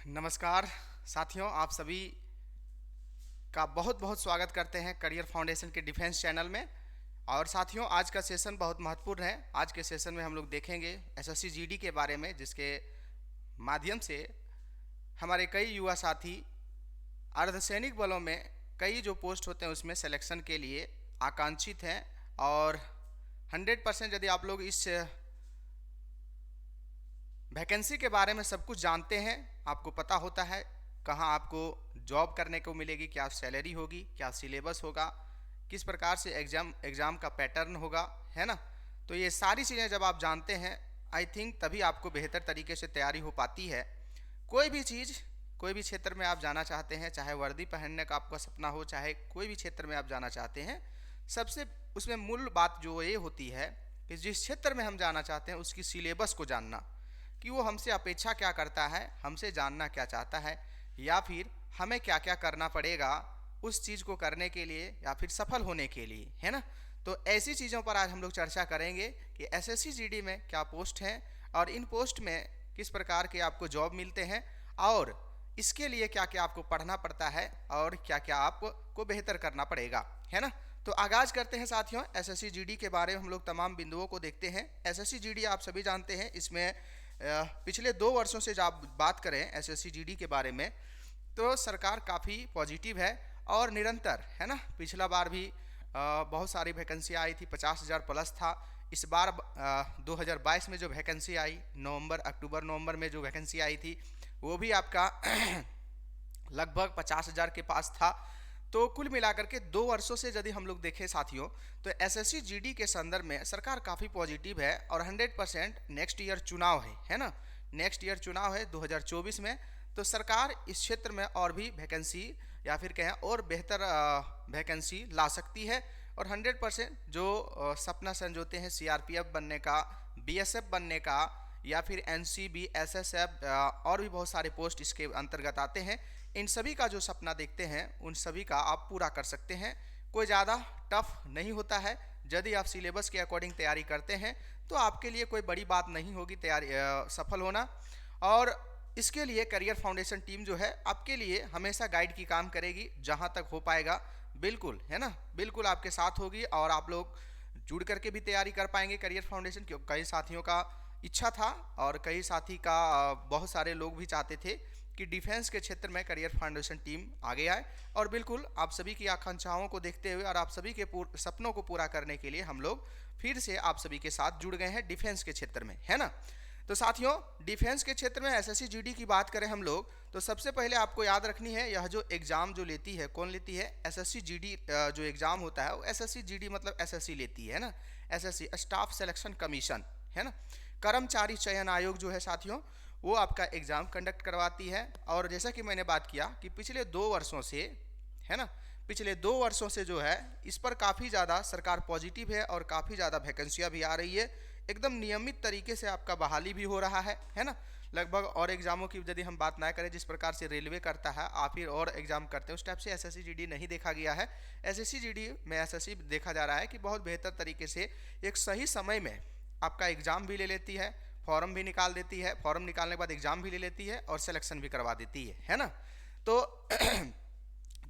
नमस्कार साथियों, आप सभी का बहुत बहुत स्वागत करते हैं करियर फाउंडेशन के डिफेंस चैनल में। और साथियों, आज का सेशन बहुत महत्वपूर्ण है। आज के सेशन में हम लोग देखेंगे एसएससी जीडी के बारे में, जिसके माध्यम से हमारे कई युवा साथी अर्धसैनिक बलों में कई जो पोस्ट होते हैं उसमें सिलेक्शन के लिए आकांक्षित हैं। और 100% यदि आप लोग इस वैकेंसी के बारे में सब कुछ जानते हैं, आपको पता होता है कहाँ आपको जॉब करने को मिलेगी, क्या सैलरी होगी, क्या सिलेबस होगा, किस प्रकार से एग्ज़ाम का पैटर्न होगा, है ना। तो ये सारी चीज़ें जब आप जानते हैं, आई थिंक तभी आपको बेहतर तरीके से तैयारी हो पाती है। कोई भी चीज़, कोई भी क्षेत्र में आप जाना चाहते हैं, चाहे वर्दी पहनने का आपका सपना हो, चाहे कोई भी क्षेत्र में आप जाना चाहते हैं, सबसे उसमें मूल बात जो ये होती है कि जिस क्षेत्र में हम जाना चाहते हैं उसकी सिलेबस को जानना, कि वो हमसे अपेक्षा क्या करता है, हमसे जानना क्या चाहता है, या फिर हमें क्या क्या करना पड़ेगा उस चीज़ को करने के लिए या फिर सफल होने के लिए, है ना। तो ऐसी चीज़ों पर आज हम लोग चर्चा करेंगे कि एसएससी जीडी में क्या पोस्ट हैं और इन पोस्ट में किस प्रकार के आपको जॉब मिलते हैं और इसके लिए क्या क्या आपको पढ़ना पड़ता है और क्या क्या आपको बेहतर करना पड़ेगा, है ना। तो आगाज करते हैं साथियों, एसएससी जीडी के बारे में हम लोग तमाम बिंदुओं को देखते हैं। एसएससी जीडी आप सभी जानते हैं, इसमें पिछले 2 वर्षों से जब आप बात करें एसएससी जीडी के बारे में तो सरकार काफ़ी पॉजिटिव है और निरंतर, है ना। पिछला बार भी बहुत सारी वैकेंसी आई थी, 50,000 प्लस था। इस बार 2022 में जो वैकेंसी आई, अक्टूबर नवंबर में जो वैकेंसी आई थी वो भी आपका लगभग 50,000 के पास था। तो कुल मिलाकर के 2 वर्षों से यदि हम लोग देखें साथियों, तो एसएससी जीडी के संदर्भ में सरकार काफ़ी पॉजिटिव है और 100% नेक्स्ट ईयर चुनाव है ना। नेक्स्ट ईयर चुनाव है 2024 में, तो सरकार इस क्षेत्र में और भी वैकेंसी या फिर कहें और बेहतर वैकेंसी ला सकती है। और 100% जो सपना संजोते हैं सीआरपीएफ बनने का, बीएसएफ बनने का, या फिर एनसीबी, एसएसएफ और भी बहुत सारे पोस्ट इसके अंतर्गत आते हैं, इन सभी का जो सपना देखते हैं उन सभी का आप पूरा कर सकते हैं। कोई ज़्यादा टफ नहीं होता है। यदि आप सिलेबस के अकॉर्डिंग तैयारी करते हैं तो आपके लिए कोई बड़ी बात नहीं होगी तैयारी सफल होना। और इसके लिए करियर फाउंडेशन टीम जो है आपके लिए हमेशा गाइड की काम करेगी, जहाँ तक हो पाएगा बिल्कुल, है ना, बिल्कुल आपके साथ होगी। और आप लोग जुड़ करके भी तैयारी कर पाएंगे करियर फाउंडेशन, क्योंकि कई साथियों का इच्छा था और कई साथी का बहुत सारे लोग भी चाहते थे कि डिफेंस के क्षेत्र में करियर फाउंडेशन टीम आगे आए। और बिल्कुल आप सभी की आकांक्षाओं को देखते हुए और आप सभी के सपनों को पूरा करने के लिए हम लोग फिर से आप सभी के साथ जुड़ गए हैं डिफेंस के क्षेत्र में, है ना। तो साथियों, डिफेंस के क्षेत्र में एसएससी जीडी की बात करें हम लोग, तो सबसे पहले आपको याद रखनी है, यह जो एग्ज़ाम जो लेती है, कौन लेती है, एसएससी जीडी जो एग्ज़ाम होता है वो एसएससी जीडी मतलब एसएससी लेती है ना। एसएससी स्टाफ सिलेक्शन कमीशन, है ना, कर्मचारी चयन आयोग जो है साथियों, वो आपका एग्ज़ाम कंडक्ट करवाती है। और जैसा कि मैंने बात किया कि पिछले 2 वर्षों से, है ना, पिछले 2 वर्षों से जो है इस पर काफ़ी ज़्यादा सरकार पॉजिटिव है और काफ़ी ज़्यादा वैकेंसियाँ भी आ रही है। एकदम नियमित तरीके से आपका बहाली भी हो रहा है ना। लगभग और एग्जामों की यदि हम बात ना करें, जिस प्रकार से रेलवे करता है आप फिर और एग्जाम करते हैं, उस टाइप से एसएससी जीडी नहीं देखा गया है। एसएससी जीडी में एसएससी देखा जा रहा है कि बहुत बेहतर तरीके से एक सही समय में आपका एग्ज़ाम भी ले लेती है, फॉर्म भी निकाल देती है, फॉर्म निकालने के बाद एग्ज़ाम भी ले लेती है और सिलेक्शन भी करवा देती है ना। तो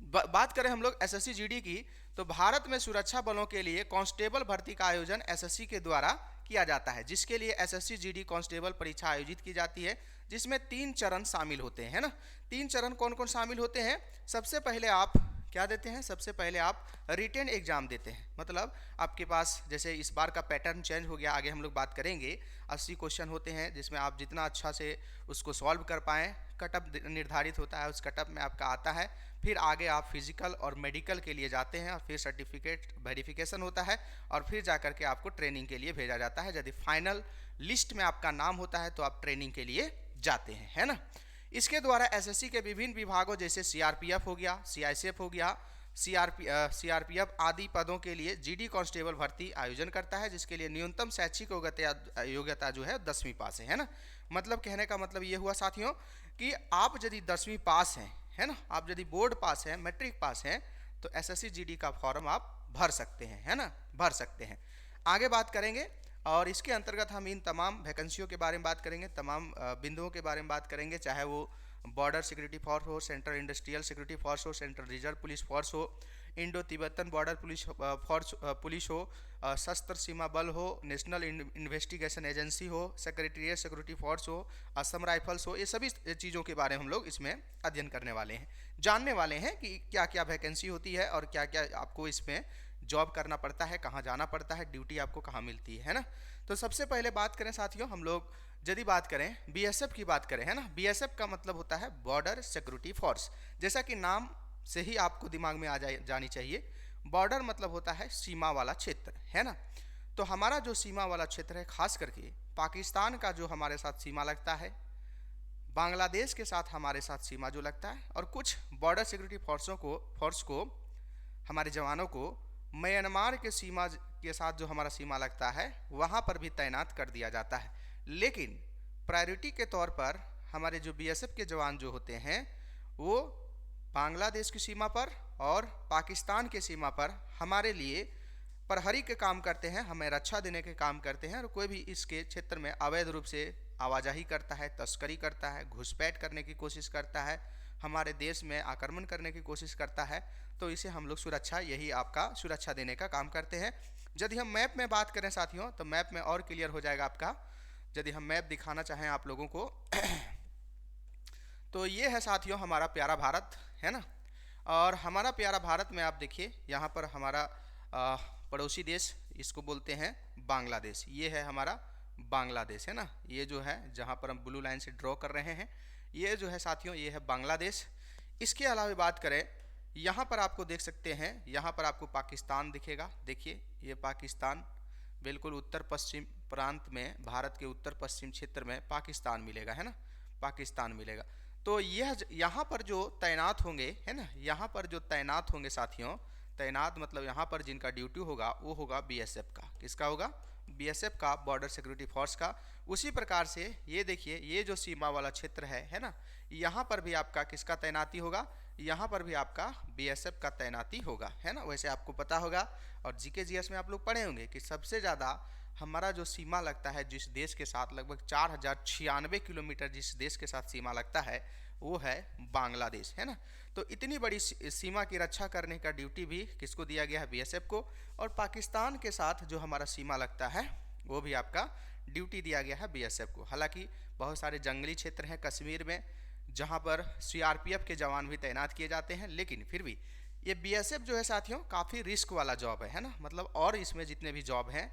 बात करें हम लोग एसएससी जीडी की, तो भारत में सुरक्षा बलों के लिए कांस्टेबल भर्ती का आयोजन एसएससी के द्वारा किया जाता है, जिसके लिए एसएससी जीडी कांस्टेबल परीक्षा आयोजित की जाती है, जिसमें 3 चरण शामिल होते हैं, है ना। 3 चरण कौन कौन शामिल होते हैं? सबसे पहले आप क्या देते हैं, सबसे पहले आप रिटेन एग्जाम देते हैं। मतलब आपके पास जैसे इस बार का पैटर्न चेंज हो गया, आगे हम लोग बात करेंगे। 80 क्वेश्चन होते हैं जिसमें आप जितना अच्छा से उसको सॉल्व कर पाएँ, कटअप निर्धारित होता है, उस कटअप में आपका आता है। फिर आगे आप फिजिकल और मेडिकल के लिए जाते हैं और फिर सर्टिफिकेट वेरिफिकेशन होता है और फिर जाकर के आपको ट्रेनिंग के लिए भेजा जाता है। यदि फाइनल लिस्ट में आपका नाम होता है तो आप ट्रेनिंग के लिए जाते हैं, है ना। इसके द्वारा एसएससी के विभिन्न विभागों जैसे सीआरपीएफ हो गया, सीआईएसएफ हो गया, सीआरपीएफ आदि पदों के लिए जीडी कांस्टेबल भर्ती आयोजन करता है, जिसके लिए न्यूनतम शैक्षिक योग्यता जो है 10वीं पास है ना। मतलब कहने का मतलब ये हुआ साथियों कि आप यदि 10वीं पास हैं, है ना, आप यदि बोर्ड पास हैं, मैट्रिक पास हैं, तो एसएससी जीडी का फॉर्म आप भर सकते हैं, है ना, भर सकते हैं। आगे बात करेंगे और इसके अंतर्गत हम इन तमाम वैकेंसियों के बारे में बात करेंगे, तमाम बिंदुओं के बारे में बात करेंगे, चाहे वो बॉर्डर सिक्योरिटी फोर्स हो, सेंट्रल इंडस्ट्रियल सिक्योरिटी फोर्स हो, सेंट्रल रिजर्व पुलिस फोर्स हो, इंडो तिब्बतन बॉर्डर पुलिस हो, सशस्त्र सीमा बल हो, नेशनल इन्वेस्टिगेशन एजेंसी हो, सेक्रेटरीट सिक्योरिटी फोर्स हो, असम राइफल्स हो, ये सभी चीज़ों के बारे में हम लोग इसमें अध्ययन करने वाले हैं, जानने वाले हैं कि क्या क्या वैकेंसी होती है और क्या क्या आपको इसमें जॉब करना पड़ता है, कहाँ जाना पड़ता है, ड्यूटी आपको कहाँ मिलती है ना। तो सबसे पहले बात करें साथियों हम लोग, यदि बात करें बीएसएफ की बात करें, है ना, बीएसएफ का मतलब होता है बॉर्डर सिक्योरिटी फोर्स। जैसा कि नाम से ही आपको दिमाग में आ जानी चाहिए, बॉर्डर मतलब होता है सीमा वाला क्षेत्र, है ना। तो हमारा जो सीमा वाला क्षेत्र है, खास करके पाकिस्तान का जो हमारे साथ सीमा लगता है, बांग्लादेश के साथ हमारे साथ सीमा जो लगता है, और कुछ बॉर्डर सिक्योरिटी फोर्स को हमारे जवानों को म्यांमार के सीमा के साथ जो हमारा सीमा लगता है वहाँ पर भी तैनात कर दिया जाता है। लेकिन प्रायोरिटी के तौर पर हमारे जो बीएसएफ के जवान जो होते हैं वो बांग्लादेश की सीमा पर और पाकिस्तान के सीमा पर हमारे लिए प्रहरी के काम करते हैं, हमें रक्षा देने के काम करते हैं। और कोई भी इसके क्षेत्र में अवैध रूप से आवाजाही करता है, तस्करी करता है, घुसपैठ करने की कोशिश करता है, हमारे देश में आक्रमण करने की कोशिश करता है, तो इसे हम लोग सुरक्षा, यही आपका सुरक्षा देने का काम करते हैं। यदि हम मैप में बात करें साथियों, तो मैप में और क्लियर हो जाएगा आपका। यदि हम मैप दिखाना चाहें आप लोगों को तो ये है साथियों हमारा प्यारा भारत, है ना। और हमारा प्यारा भारत में आप देखिए यहाँ पर हमारा पड़ोसी देश, इसको बोलते हैं बांग्लादेश। ये है हमारा बांग्लादेश, है ना। ये जो है जहाँ पर हम ब्लू लाइन से ड्रॉ कर रहे हैं, ये जो है साथियों ये है बांग्लादेश। इसके अलावा बात करें, यहाँ पर आपको देख सकते हैं, यहाँ पर आपको पाकिस्तान दिखेगा। देखिए ये पाकिस्तान, बिल्कुल उत्तर पश्चिम प्रांत में, भारत के उत्तर पश्चिम क्षेत्र में पाकिस्तान मिलेगा, है ना, पाकिस्तान मिलेगा। तो यह यहाँ पर जो तैनात होंगे, है ना, यहाँ पर जो तैनात होंगे साथियों, तैनात मतलब यहाँ पर जिनका ड्यूटी होगा वो होगा बीएसएफ का। किसका होगा? बीएसएफ का, बॉर्डर सिक्योरिटी फोर्स का। उसी प्रकार से ये देखिए ये जो सीमा वाला क्षेत्र है ना, यहाँ पर भी आपका किसका तैनाती होगा? यहाँ पर भी आपका बीएसएफ का तैनाती होगा, है ना। वैसे आपको पता होगा और जीके जीएस में आप लोग पढ़े होंगे कि सबसे ज़्यादा हमारा जो सीमा लगता है जिस देश के साथ, लगभग 4096 किलोमीटर जिस देश के साथ सीमा लगता है वो है बांग्लादेश, है ना। तो इतनी बड़ी सीमा की रक्षा करने का ड्यूटी भी किसको दिया गया है? बीएसएफ को। और पाकिस्तान के साथ जो हमारा सीमा लगता है वो भी आपका ड्यूटी दिया गया है बीएसएफ को। हालांकि बहुत सारे जंगली क्षेत्र हैं कश्मीर में जहां पर सीआरपीएफ के जवान भी तैनात किए जाते हैं, लेकिन फिर भी ये बीएसएफ जो है साथियों काफ़ी रिस्क वाला जॉब है ना। मतलब और इसमें जितने भी जॉब हैं,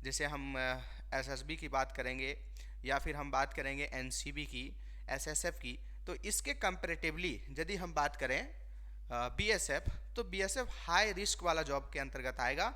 जैसे हम एसएसबी की बात करेंगे या फिर हम बात करेंगे एनसीबी की, एसएसएफ की, तो इसके कंपैरेटिवली यदि हम बात करें बीएसएफ, तो बीएसएफ हाई रिस्क वाला जॉब के अंतर्गत आएगा।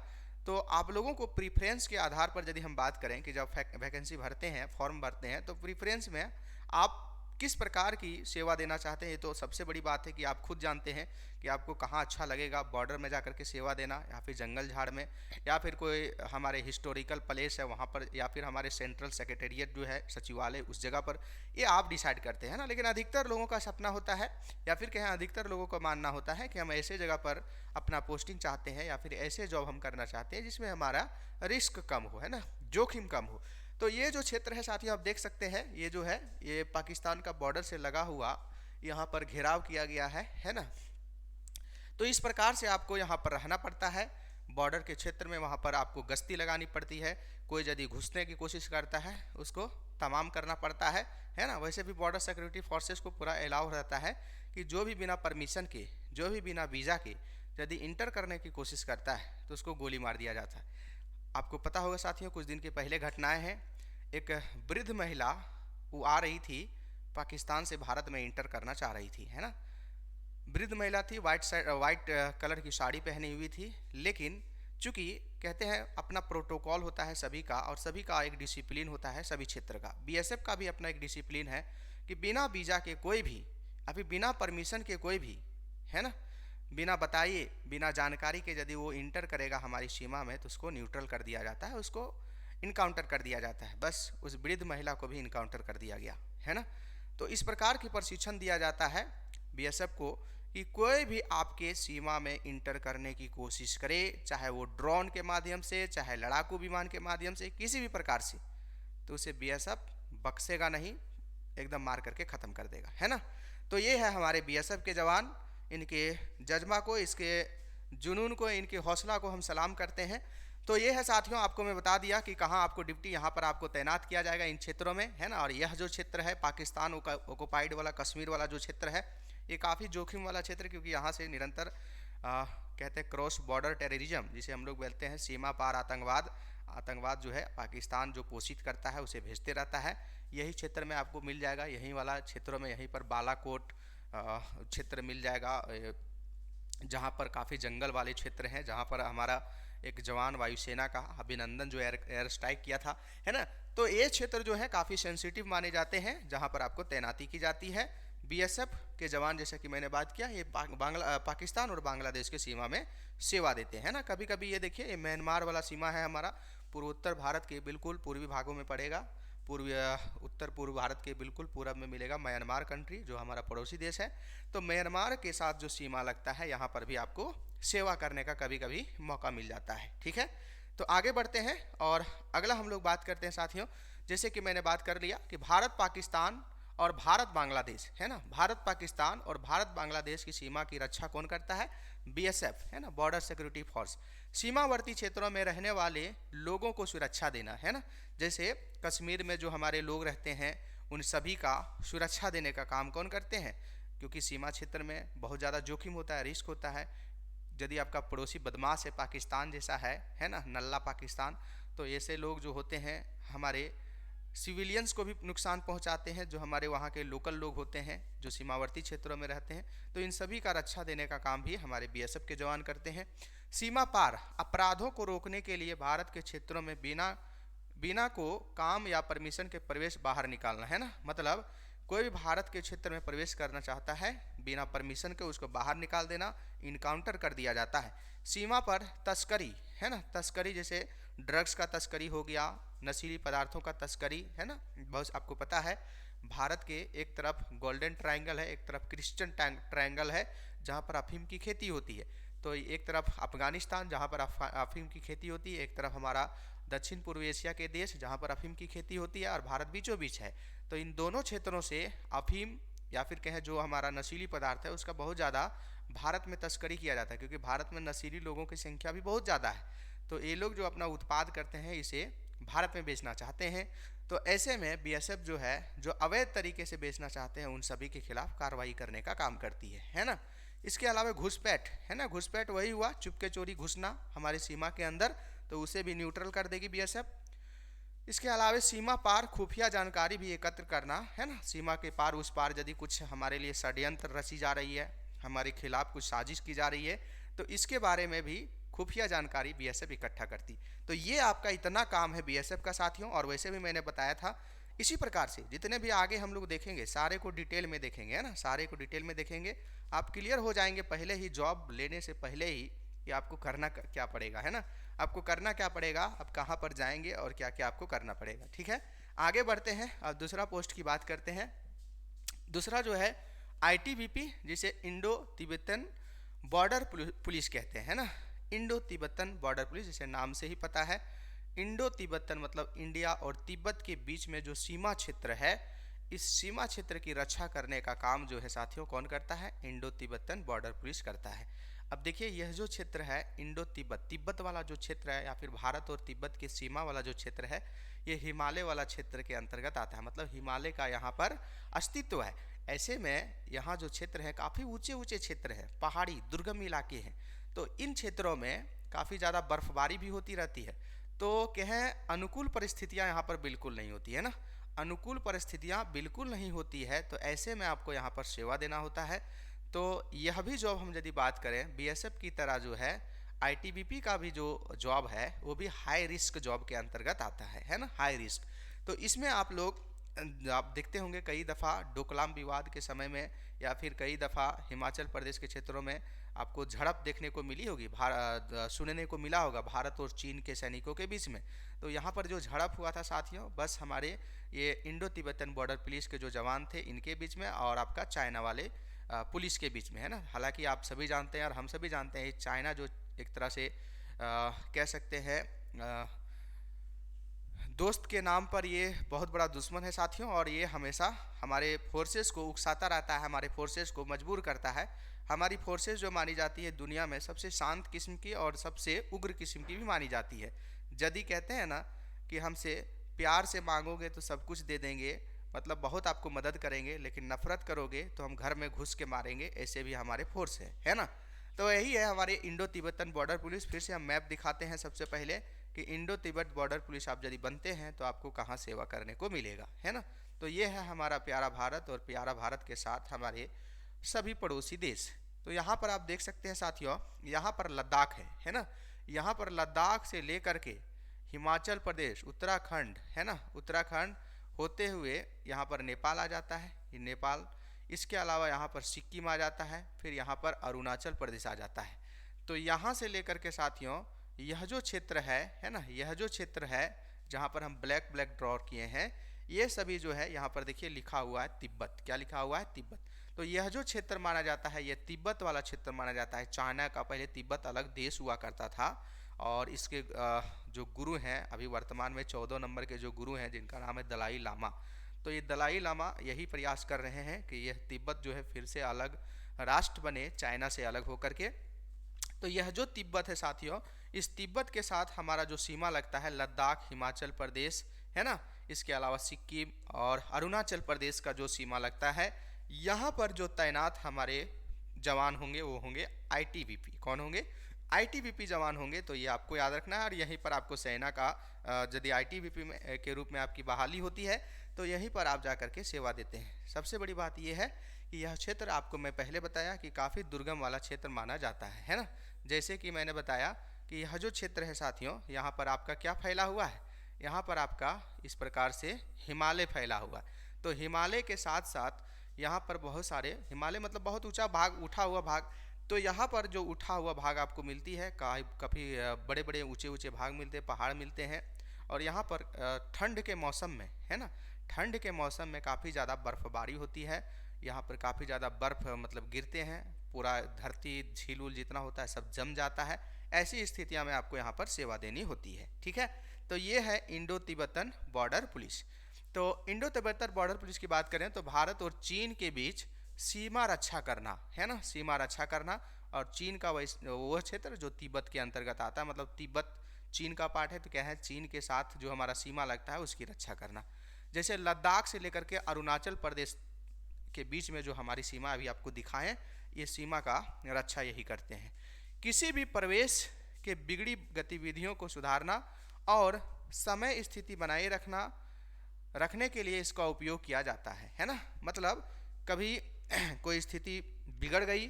तो आप लोगों को प्रीफ्रेंस के आधार पर यदि हम बात करें कि जब वैकेंसी भरते हैं, फॉर्म भरते हैं, तो प्रीफ्रेंस में आप किस प्रकार की सेवा देना चाहते हैं, तो सबसे बड़ी बात है कि आप खुद जानते हैं कि आपको कहाँ अच्छा लगेगा बॉर्डर में जाकर के सेवा देना, या फिर जंगल झाड़ में, या फिर कोई हमारे हिस्टोरिकल प्लेस है वहाँ पर, या फिर हमारे सेंट्रल सेक्रेटेरिएट जो है सचिवालय उस जगह पर, ये आप डिसाइड करते हैं ना। लेकिन अधिकतर लोगों का सपना होता है, या फिर कहें अधिकतर लोगों का मानना होता है कि हम ऐसे जगह पर अपना पोस्टिंग चाहते हैं या फिर ऐसे जॉब हम करना चाहते हैं जिसमें हमारा रिस्क कम हो, है ना, जोखिम कम हो। तो ये जो क्षेत्र है साथियों आप देख सकते हैं, ये जो है ये पाकिस्तान का बॉर्डर से लगा हुआ यहाँ पर घेराव किया गया है ना। तो इस प्रकार से आपको यहाँ पर रहना पड़ता है बॉर्डर के क्षेत्र में, वहाँ पर आपको गश्ती लगानी पड़ती है। कोई यदि घुसने की कोशिश करता है उसको तमाम करना पड़ता है ना। वैसे भी बॉर्डर सिक्योरिटी फोर्सेस को पूरा अलाउ रहता है कि जो भी बिना परमिशन के, जो भी बिना वीज़ा के यदि इंटर करने की कोशिश करता है तो उसको गोली मार दिया जाता है। आपको पता होगा साथियों, कुछ दिन के पहले घटनाएं हैं, एक वृद्ध महिला वो आ रही थी पाकिस्तान से भारत में इंटर करना चाह रही थी, है ना। वृद्ध महिला थी, वाइट कलर की साड़ी पहनी हुई थी, लेकिन चूंकि कहते हैं अपना प्रोटोकॉल होता है सभी का, और सभी का एक डिसिप्लिन होता है सभी क्षेत्र का। बीएसएफ का भी अपना एक डिसिप्लिन है कि बिना वीज़ा के कोई भी, अभी बिना परमिशन के कोई भी, है ना, बिना बताइए, बिना जानकारी के यदि वो इंटर करेगा हमारी सीमा में तो उसको न्यूट्रल कर दिया जाता है, उसको इनकाउंटर कर दिया जाता है। बस उस वृद्ध महिला को भी इनकाउंटर कर दिया गया, है ना। तो इस प्रकार की प्रशिक्षण दिया जाता है बीएसएफ को कि कोई भी आपके सीमा में इंटर करने की कोशिश करे, चाहे वो ड्रोन के माध्यम से, चाहे लड़ाकू विमान के माध्यम से, किसी भी प्रकार से, तो उसे बीएसएफ बख्शेगा नहीं, एकदम मार करके ख़त्म कर देगा, है ना। तो ये है हमारे बीएसएफ के जवान, इनके जज्बा को, इसके जुनून को, इनके हौसला को हम सलाम करते हैं। तो ये है साथियों, आपको मैं बता दिया कि कहाँ आपको ड्यूटी यहाँ पर आपको तैनात किया जाएगा इन क्षेत्रों में, है ना। और यह जो क्षेत्र है पाकिस्तान ऑक्युपाइड वाला कश्मीर वाला जो क्षेत्र है, ये काफ़ी जोखिम वाला क्षेत्र, क्योंकि यहाँ से निरंतर कहते हैं क्रॉस बॉर्डर टेररिज्म, जिसे हम लोग बोलते हैं सीमा पार आतंकवाद जो है पाकिस्तान जो पोषित करता है उसे भेजते रहता है। यही क्षेत्र में आपको मिल जाएगा, यहीं वाला क्षेत्रों में, यहीं पर बालाकोट क्षेत्र मिल जाएगा, जहाँ पर काफ़ी जंगल वाले क्षेत्र हैं, जहाँ पर हमारा एक जवान वायुसेना का अभिनंदन जो एयर स्ट्राइक किया था, है ना। तो ये क्षेत्र जो है काफ़ी सेंसिटिव माने जाते हैं, जहाँ पर आपको तैनाती की जाती है। बीएसएफ के जवान, जैसे कि मैंने बात किया, ये पाकिस्तान और बांग्लादेश के सीमा में सेवा देते हैं ना। कभी कभी ये देखिए, ये म्यांमार वाला सीमा है हमारा, पूर्वोत्तर भारत के बिल्कुल पूर्वी भागों में पड़ेगा, उत्तर पूर्व भारत के बिल्कुल पूरब में मिलेगा म्यांमार कंट्री, जो हमारा पड़ोसी देश है। तो म्यांमार के साथ जो सीमा लगता है, यहाँ पर भी आपको सेवा करने का कभी कभी मौका मिल जाता है, ठीक है। तो आगे बढ़ते हैं और अगला हम लोग बात करते हैं साथियों, जैसे कि मैंने बात कर लिया कि भारत पाकिस्तान और भारत बांग्लादेश, है ना, भारत पाकिस्तान और भारत बांग्लादेश की सीमा की रक्षा कौन करता है? बीएसएफ, है ना, बॉर्डर सिक्योरिटी फोर्स। सीमावर्ती क्षेत्रों में रहने वाले लोगों को सुरक्षा देना, है ना। जैसे कश्मीर में जो हमारे लोग रहते हैं, उन सभी का सुरक्षा देने का काम कौन करते हैं? क्योंकि सीमा क्षेत्र में बहुत ज़्यादा जोखिम होता है, रिस्क होता है। यदि आपका पड़ोसी बदमाश है, पाकिस्तान जैसा है ना, नल्ला पाकिस्तान, तो ऐसे लोग जो होते हैं हमारे सिविलियंस को भी नुकसान पहुंचाते हैं, जो हमारे वहाँ के लोकल लोग होते हैं जो सीमावर्ती क्षेत्रों में रहते हैं। तो इन सभी का रक्षा देने का काम भी हमारे बीएसएफ के जवान करते हैं। सीमा पार अपराधों को रोकने के लिए भारत के क्षेत्रों में बिना को काम या परमिशन के प्रवेश बाहर निकालना, है ना। मतलब कोई भी भारत के क्षेत्र में प्रवेश करना चाहता है, बिना परमिशन के उसको बाहर निकाल देना, इनकाउंटर कर दिया जाता है। सीमा पर तस्करी, है ना, तस्करी जैसे ड्रग्स का तस्करी हो गया, नशीली पदार्थों का तस्करी, है ना। बहुत आपको पता है, भारत के एक तरफ गोल्डन ट्रायंगल है, एक तरफ क्रिश्चियन ट्रायंगल है, जहाँ पर अफीम की खेती होती है। तो एक तरफ अफगानिस्तान, जहाँ पर अफीम की खेती होती है, एक तरफ हमारा दक्षिण पूर्व एशिया के देश, जहाँ पर अफीम की खेती होती है, और भारत बीचों बीच है। तो इन दोनों क्षेत्रों से अफीम या फिर कहें जो हमारा नशीली पदार्थ है, उसका बहुत ज़्यादा भारत में तस्करी किया जाता है, क्योंकि भारत में नशीली लोगों की संख्या भी बहुत ज़्यादा है। तो ये लोग जो अपना उत्पाद करते हैं, इसे भारत में बेचना चाहते हैं। तो ऐसे में बीएसएफ जो है, जो अवैध तरीके से बेचना चाहते हैं, उन सभी के खिलाफ कार्रवाई करने का काम करती है ना। इसके अलावा घुसपैठ, है ना, घुसपैठ वही हुआ चुपके चोरी घुसना हमारी सीमा के अंदर, तो उसे भी न्यूट्रल कर देगी बीएसएफ। इसके अलावा सीमा पार खुफिया जानकारी भी एकत्र करना, है ना। सीमा के पार उस पार यदि कुछ हमारे लिए षड्यंत्र रची जा रही है, हमारे खिलाफ कुछ साजिश की जा रही है, तो इसके बारे में भी खुफिया जानकारी बीएसएफ इकट्ठा करती। तो ये आपका इतना काम है बीएसएफ का साथियों। और वैसे भी मैंने बताया था, इसी प्रकार से जितने भी आगे हम लोग देखेंगे, सारे को डिटेल में देखेंगे, है ना, सारे को डिटेल में देखेंगे। आप क्लियर हो जाएंगे पहले ही, जॉब लेने से पहले ही, कि आपको करना क्या पड़ेगा, है ना। आपको करना क्या पड़ेगा, आप कहाँ पर जाएंगे और क्या क्या आपको करना पड़ेगा, ठीक है। आगे बढ़ते हैं और दूसरा पोस्ट की बात करते हैं। दूसरा जो है आईटीबीपी, जिसे इंडो तिब्बतन बॉर्डर पुलिस कहते हैं, है ना। इंडो तिब्बतन बॉर्डर पुलिस, जिसे नाम से ही पता है, इंडो तिब्बतन मतलब इंडिया और तिब्बत के बीच में जो सीमा क्षेत्र है, इस सीमा क्षेत्र की रक्षा करने का काम जो है साथियों कौन करता है? इंडो तिब्बतन बॉर्डर पुलिस करता है। अब देखिए, यह जो क्षेत्र है इंडो तिब्बत वाला जो क्षेत्र है, या फिर भारत और तिब्बत की सीमा वाला जो क्षेत्र है, ये हिमालय वाला क्षेत्र के अंतर्गत आता है। मतलब हिमालय का यहाँ पर अस्तित्व है। ऐसे में यहाँ जो क्षेत्र है काफ़ी ऊंचे ऊंचे क्षेत्र है, पहाड़ी दुर्गम इलाके हैं। तो इन क्षेत्रों में काफ़ी ज़्यादा बर्फबारी भी होती रहती है। तो कहें अनुकूल परिस्थितियाँ यहाँ पर बिल्कुल नहीं होती है ना, अनुकूल परिस्थितियाँ बिल्कुल नहीं होती है। तो ऐसे में आपको यहाँ पर सेवा देना होता है। तो यह भी जॉब हम यदि बात करें बीएसएफ की तरह जो है, आईटीबीपी का भी जो जॉब है वो भी हाई रिस्क जॉब के अंतर्गत आता है ना, हाई रिस्क। तो इसमें आप देखते होंगे कई दफ़ा डोकलाम विवाद के समय में, या फिर कई दफ़ा हिमाचल प्रदेश के क्षेत्रों में आपको झड़प देखने को मिली होगी, सुनने को मिला होगा भारत और चीन के सैनिकों के बीच में। तो यहाँ पर जो झड़प हुआ था साथियों, बस हमारे ये इंडो तिब्बतन बॉर्डर पुलिस के जो जवान थे इनके बीच में, और आपका चाइना वाले पुलिस के बीच में, है ना। हालांकि आप सभी जानते हैं और हम सभी जानते हैं, चाइना जो एक तरह से कह सकते हैं दोस्त के नाम पर ये बहुत बड़ा दुश्मन है साथियों, और ये हमेशा हमारे फोर्सेस को उकसाता रहता है, हमारे फोर्सेस को मजबूर करता है। हमारी फोर्सेस जो मानी जाती है दुनिया में सबसे शांत किस्म की और सबसे उग्र किस्म की भी मानी जाती है। यदि कहते हैं ना कि हमसे प्यार से मांगोगे तो सब कुछ दे देंगे, मतलब बहुत आपको मदद करेंगे, लेकिन नफरत करोगे तो हम घर में घुस के मारेंगे, ऐसे भी हमारे फोर्स है ना। तो यही है हमारे इंडो तिब्बतन बॉर्डर पुलिस। फिर से हम मैप दिखाते हैं सबसे पहले कि इंडो तिब्बत बॉर्डर पुलिस आप यदि बनते हैं तो आपको कहाँ सेवा करने को मिलेगा, है ना। तो ये है हमारा प्यारा भारत, और प्यारा भारत के साथ हमारे सभी पड़ोसी देश। तो यहाँ पर आप देख सकते हैं साथियों, यहाँ पर लद्दाख है ना। यहाँ पर लद्दाख से लेकर के हिमाचल प्रदेश, उत्तराखंड, है ना, उत्तराखंड होते हुए यहाँ पर नेपाल आ जाता है, ये नेपाल। इसके अलावा यहाँ पर सिक्किम आ जाता है, फिर यहाँ पर अरुणाचल प्रदेश आ जाता है। तो यहाँ से लेकर के साथियों यह जो क्षेत्र है ना, यह जो क्षेत्र है जहाँ पर हम ब्लैक ब्लैक ड्रॉ किए हैं, ये सभी जो है यहाँ पर देखिए लिखा हुआ है तिब्बत। क्या लिखा हुआ है? तिब्बत। तो यह जो क्षेत्र माना जाता है ये तिब्बत वाला क्षेत्र माना जाता है। चाइना का पहले तिब्बत अलग देश हुआ करता था, और इसके जो गुरु हैं अभी वर्तमान में 14 नंबर के जो गुरु हैं जिनका नाम है दलाई लामा। तो ये दलाई लामा यही प्रयास कर रहे हैं कि यह तिब्बत जो है फिर से अलग राष्ट्र बने, चाइना से अलग होकर के। तो यह जो तिब्बत है साथियों, इस तिब्बत के साथ हमारा जो सीमा लगता है लद्दाख, हिमाचल प्रदेश, है ना, इसके अलावा सिक्किम और अरुणाचल प्रदेश का जो सीमा लगता है, यहाँ पर जो तैनात हमारे जवान होंगे वो होंगे आईटीबीपी। कौन होंगे? आईटीबीपी जवान होंगे। तो ये आपको याद रखना है, और यहीं पर आपको सेना का यदि आईटीबीपी के रूप में आपकी बहाली होती है तो यहीं पर आप जा करके सेवा देते हैं। सबसे बड़ी बात यह है कि यह क्षेत्र आपको मैं पहले बताया कि काफ़ी दुर्गम वाला क्षेत्र माना जाता है ना। जैसे कि मैंने बताया कि यह जो क्षेत्र है साथियों, यहाँ पर आपका क्या फैला हुआ है? यहाँ पर आपका इस प्रकार से हिमालय फैला हुआ है। तो हिमालय के साथ साथ यहाँ पर बहुत सारे हिमालय, मतलब बहुत ऊंचा भाग, उठा हुआ भाग। तो यहाँ पर जो उठा हुआ भाग आपको मिलती है, काफ़ी बड़े बड़े ऊंचे ऊंचे भाग मिलते हैं, पहाड़ मिलते हैं। और यहाँ पर ठंड के मौसम में, है ना, ठंड के मौसम में काफ़ी ज़्यादा बर्फबारी होती है। यहाँ पर काफ़ी ज़्यादा बर्फ़ मतलब गिरते हैं, पूरा धरती झील उल जितना होता है सब जम जाता है। ऐसी स्थितियाँ में आपको यहाँ पर सेवा देनी होती है, ठीक है। तो ये है इंडो तिब्बतन बॉर्डर पुलिस। तो इंडो तिब्बतन बॉर्डर पुलिस की बात करें तो भारत और चीन के बीच सीमा रक्षा करना, है ना, सीमा रक्षा करना। और चीन का वह क्षेत्र जो तिब्बत के अंतर्गत आता है, मतलब तिब्बत चीन का पार्ट है, तो क्या है, चीन के साथ जो हमारा सीमा लगता है उसकी रक्षा करना। जैसे लद्दाख से लेकर के अरुणाचल प्रदेश के बीच में जो हमारी सीमा अभी आपको दिखाएं, ये सीमा का रक्षा यही करते हैं। किसी भी प्रवेश के बिगड़ी गतिविधियों को सुधारना और समय स्थिति बनाए रखने के लिए इसका उपयोग किया जाता है ना। मतलब कभी कोई स्थिति बिगड़ गई,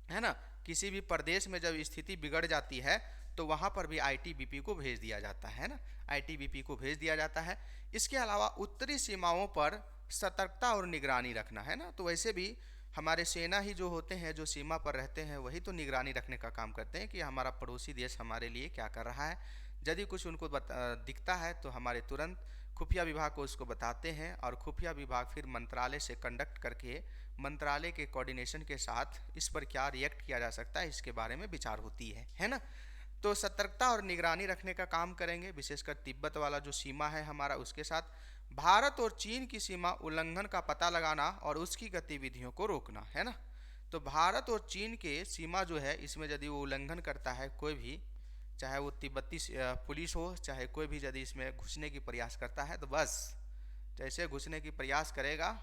है ना, किसी भी प्रदेश में जब स्थिति बिगड़ जाती है तो वहाँ पर भी आईटीबीपी को भेज दिया जाता है ना, आईटीबीपी को भेज दिया जाता है। इसके अलावा उत्तरी सीमाओं पर सतर्कता और निगरानी रखना, है ना। तो वैसे भी हमारे सेना ही जो होते हैं, जो सीमा पर रहते हैं, वही तो निगरानी रखने का काम करते हैं कि हमारा पड़ोसी देश हमारे लिए क्या कर रहा है। यदि कुछ उनको दिखता है तो हमारे तुरंत खुफिया विभाग को उसको बताते हैं, और खुफिया विभाग फिर मंत्रालय से कंडक्ट करके मंत्रालय के कोऑर्डिनेशन के साथ इस पर क्या रिएक्ट किया जा सकता है इसके बारे में विचार होती है ना। तो सतर्कता और निगरानी रखने का काम करेंगे, विशेषकर तिब्बत वाला जो सीमा है हमारा उसके साथ। भारत और चीन की सीमा उल्लंघन का पता लगाना और उसकी गतिविधियों को रोकना, है ना। तो भारत और चीन के सीमा जो है, इसमें यदि वो उल्लंघन करता है कोई भी, चाहे वो तिब्बती पुलिस हो, चाहे कोई भी, यदि इसमें घुसने की प्रयास करता है तो बस जैसे घुसने की प्रयास करेगा,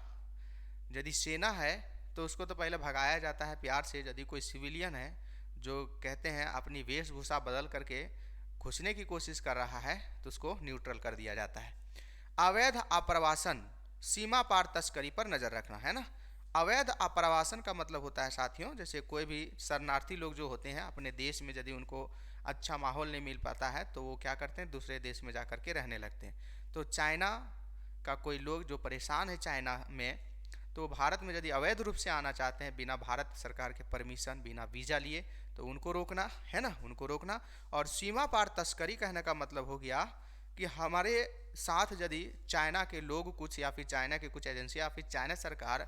यदि सेना है तो उसको तो पहले भगाया जाता है प्यार से। यदि कोई सिविलियन है जो कहते हैं अपनी वेशभूषा बदल करके घुसने की कोशिश कर रहा है तो उसको न्यूट्रल कर दिया जाता है। अवैध आप्रवासन, सीमा पार तस्करी पर नज़र रखना, है ना। अवैध आप्रवासन का मतलब होता है साथियों, जैसे कोई भी शरणार्थी लोग जो होते हैं अपने देश में यदि उनको अच्छा माहौल नहीं मिल पाता है तो वो क्या करते हैं, दूसरे देश में जा कर के रहने लगते हैं। तो चाइना का कोई लोग जो परेशान है चाइना में, तो भारत में यदि अवैध रूप से आना चाहते हैं बिना भारत सरकार के परमिशन, बिना वीज़ा लिए, तो उनको रोकना, है ना, उनको रोकना। और सीमा पार तस्करी कहने का मतलब हो गया कि हमारे साथ यदि चाइना के लोग कुछ, या फिर चाइना की कुछ एजेंसियाँ, या फिर चाइना सरकार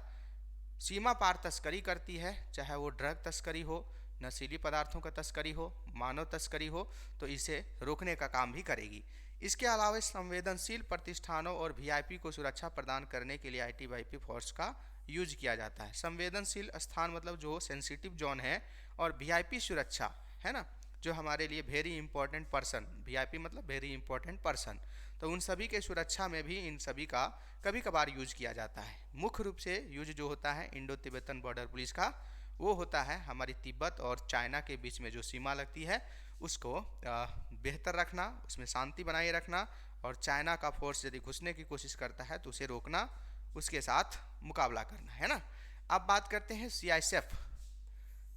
सीमा पार तस्करी करती है, चाहे वो ड्रग तस्करी हो, नशीली पदार्थों का तस्करी हो, मानव तस्करी हो, तो इसे रोकने का काम भी करेगी। इसके अलावा संवेदनशील प्रतिष्ठानों और वीआईपी को सुरक्षा प्रदान करने के लिए आईटीबीपी फोर्स का यूज किया जाता है। संवेदनशील स्थान मतलब जो सेंसिटिव जोन है, और वीआईपी सुरक्षा है ना, जो हमारे लिए वेरी इंपॉर्टेंट पर्सन, वीआईपी मतलब वेरी इंपॉर्टेंट पर्सन, तो उन सभी के सुरक्षा में भी इन सभी का कभी कभार यूज किया जाता है। मुख्य रूप से यूज जो होता है इंडो तिब्बतन बॉर्डर पुलिस का, वो होता है हमारी तिब्बत और चाइना के बीच में जो सीमा लगती है उसको बेहतर रखना, उसमें शांति बनाए रखना, और चाइना का फोर्स यदि घुसने की कोशिश करता है तो उसे रोकना, उसके साथ मुकाबला करना, है ना। अब बात करते हैं सीआईएसएफ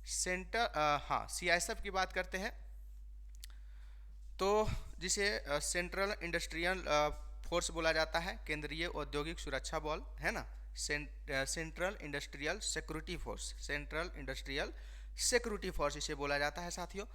सीआईएसएफ की बात करते हैं, तो जिसे सेंट्रल इंडस्ट्रियल फोर्स बोला जाता है, केंद्रीय औद्योगिक सुरक्षा बल, है ना, central industrial security force, central industrial security force इसे बोला जाता है साथियों।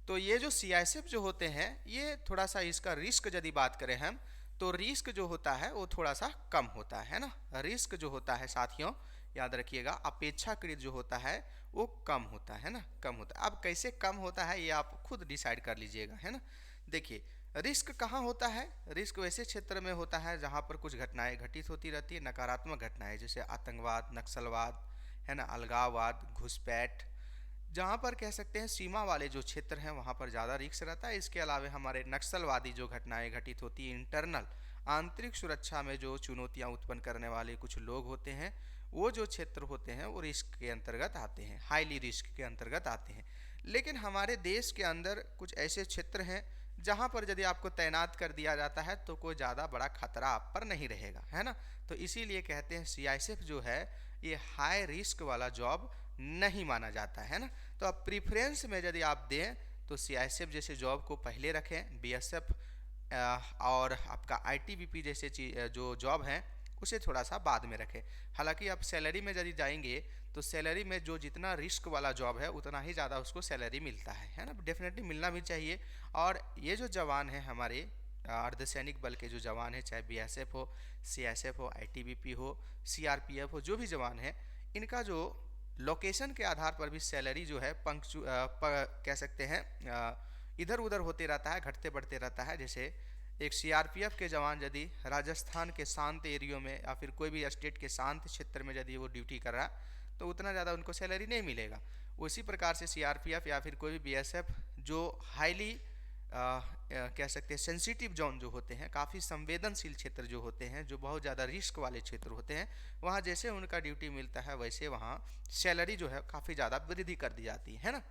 तो ये जो सीआईएसएफ जो होते हैं, ये थोड़ा सा इसका रिस्क यदि बात करें हम, तो रिस्क जो होता है वो थोड़ा सा कम होता है ना। रिस्क जो होता है साथियों, याद रखिएगा, अपेक्षाकृत जो होता है वो कम होता है ना, कम होता है। अब कैसे कम होता है ये आप खुद डिसाइड कर लीजिएगा, है ना। देखिए, रिस्क कहाँ होता है? रिस्क वैसे क्षेत्र में होता है जहाँ पर कुछ घटनाएं घटित होती रहती है, नकारात्मक घटनाएं, जैसे आतंकवाद, नक्सलवाद, है ना, अलगाववाद, घुसपैठ, जहाँ पर कह सकते हैं सीमा वाले जो क्षेत्र हैं वहाँ पर ज़्यादा रिस्क रहता है। इसके अलावा हमारे नक्सलवादी जो घटनाएं घटित होती हैं, इंटरनल आंतरिक सुरक्षा में जो चुनौतियाँ उत्पन्न करने वाले कुछ लोग होते हैं, वो जो क्षेत्र होते हैं वो रिस्क के अंतर्गत आते हैं, हाईली रिस्क के अंतर्गत आते हैं। लेकिन हमारे देश के अंदर कुछ ऐसे क्षेत्र हैं जहाँ पर यदि आपको तैनात कर दिया जाता है तो कोई ज़्यादा बड़ा खतरा आप पर नहीं रहेगा, है ना। तो इसीलिए कहते हैं सीआईएसएफ जो है ये हाई रिस्क वाला जॉब नहीं माना जाता है ना। तो अब प्रीफरेंस में यदि आप दें तो सीआईएसएफ जैसे जॉब को पहले रखें, बीएसएफ और आपका आईटीबीपी जैसे जो जॉब हैं उसे थोड़ा सा बाद में रखें। हालांकि आप सैलरी में यदि जाएंगे तो सैलरी में जो जितना रिस्क वाला जॉब है उतना ही ज़्यादा उसको सैलरी मिलता है ना, डेफिनेटली मिलना भी चाहिए। और ये जो जवान हैं हमारे अर्धसैनिक बल के जो जवान हैं, चाहे बीएसएफ हो, सीआईएसएफ हो, आईटीबीपी हो, सीआरपीएफ हो, जो भी जवान हैं, इनका जो लोकेशन के आधार पर भी सैलरी जो है कह सकते हैं इधर उधर होते रहता है, घटते बढ़ते रहता है। जैसे एक सीआरपीएफ के जवान यदि राजस्थान के शांत एरियो में या फिर कोई भी स्टेट के शांत क्षेत्र में यदि वो ड्यूटी कर रहा है तो उतना ज़्यादा उनको सैलरी नहीं मिलेगा। उसी प्रकार से सीआरपीएफ या फिर कोई भी बीएसएफ जो हाईली कह सकते हैं सेंसिटिव जोन जो होते हैं, काफ़ी संवेदनशील क्षेत्र जो होते हैं, जो बहुत ज़्यादा रिस्क वाले क्षेत्र होते हैं, वहाँ जैसे उनका ड्यूटी मिलता है वैसे वहाँ सैलरी जो है काफ़ी ज़्यादा वृद्धि कर दी जाती है ना।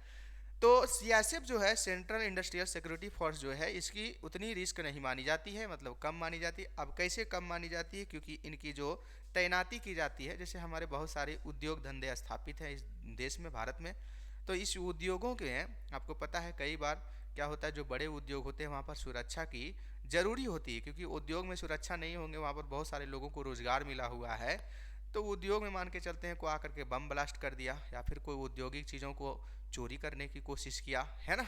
तो सीआईएसएफ जो है सेंट्रल इंडस्ट्रियल सिक्योरिटी फोर्स जो है इसकी उतनी रिस्क नहीं मानी जाती है, मतलब कम मानी जाती है। अब कैसे कम मानी जाती है? क्योंकि इनकी जो तैनाती की जाती है, जैसे हमारे बहुत सारे उद्योग धंधे स्थापित हैं इस देश में, भारत में, तो इस उद्योगों के आपको पता है कई बार क्या होता है, जो बड़े उद्योग होते हैं वहाँ पर सुरक्षा की ज़रूरी होती है, क्योंकि उद्योग में सुरक्षा नहीं होंगे वहाँ पर बहुत सारे लोगों को रोज़गार मिला हुआ है। तो उद्योग में मान के चलते हैं कोई आकर के बम ब्लास्ट कर दिया या फिर कोई औद्योगिक चीज़ों को चोरी करने की कोशिश किया, है ना।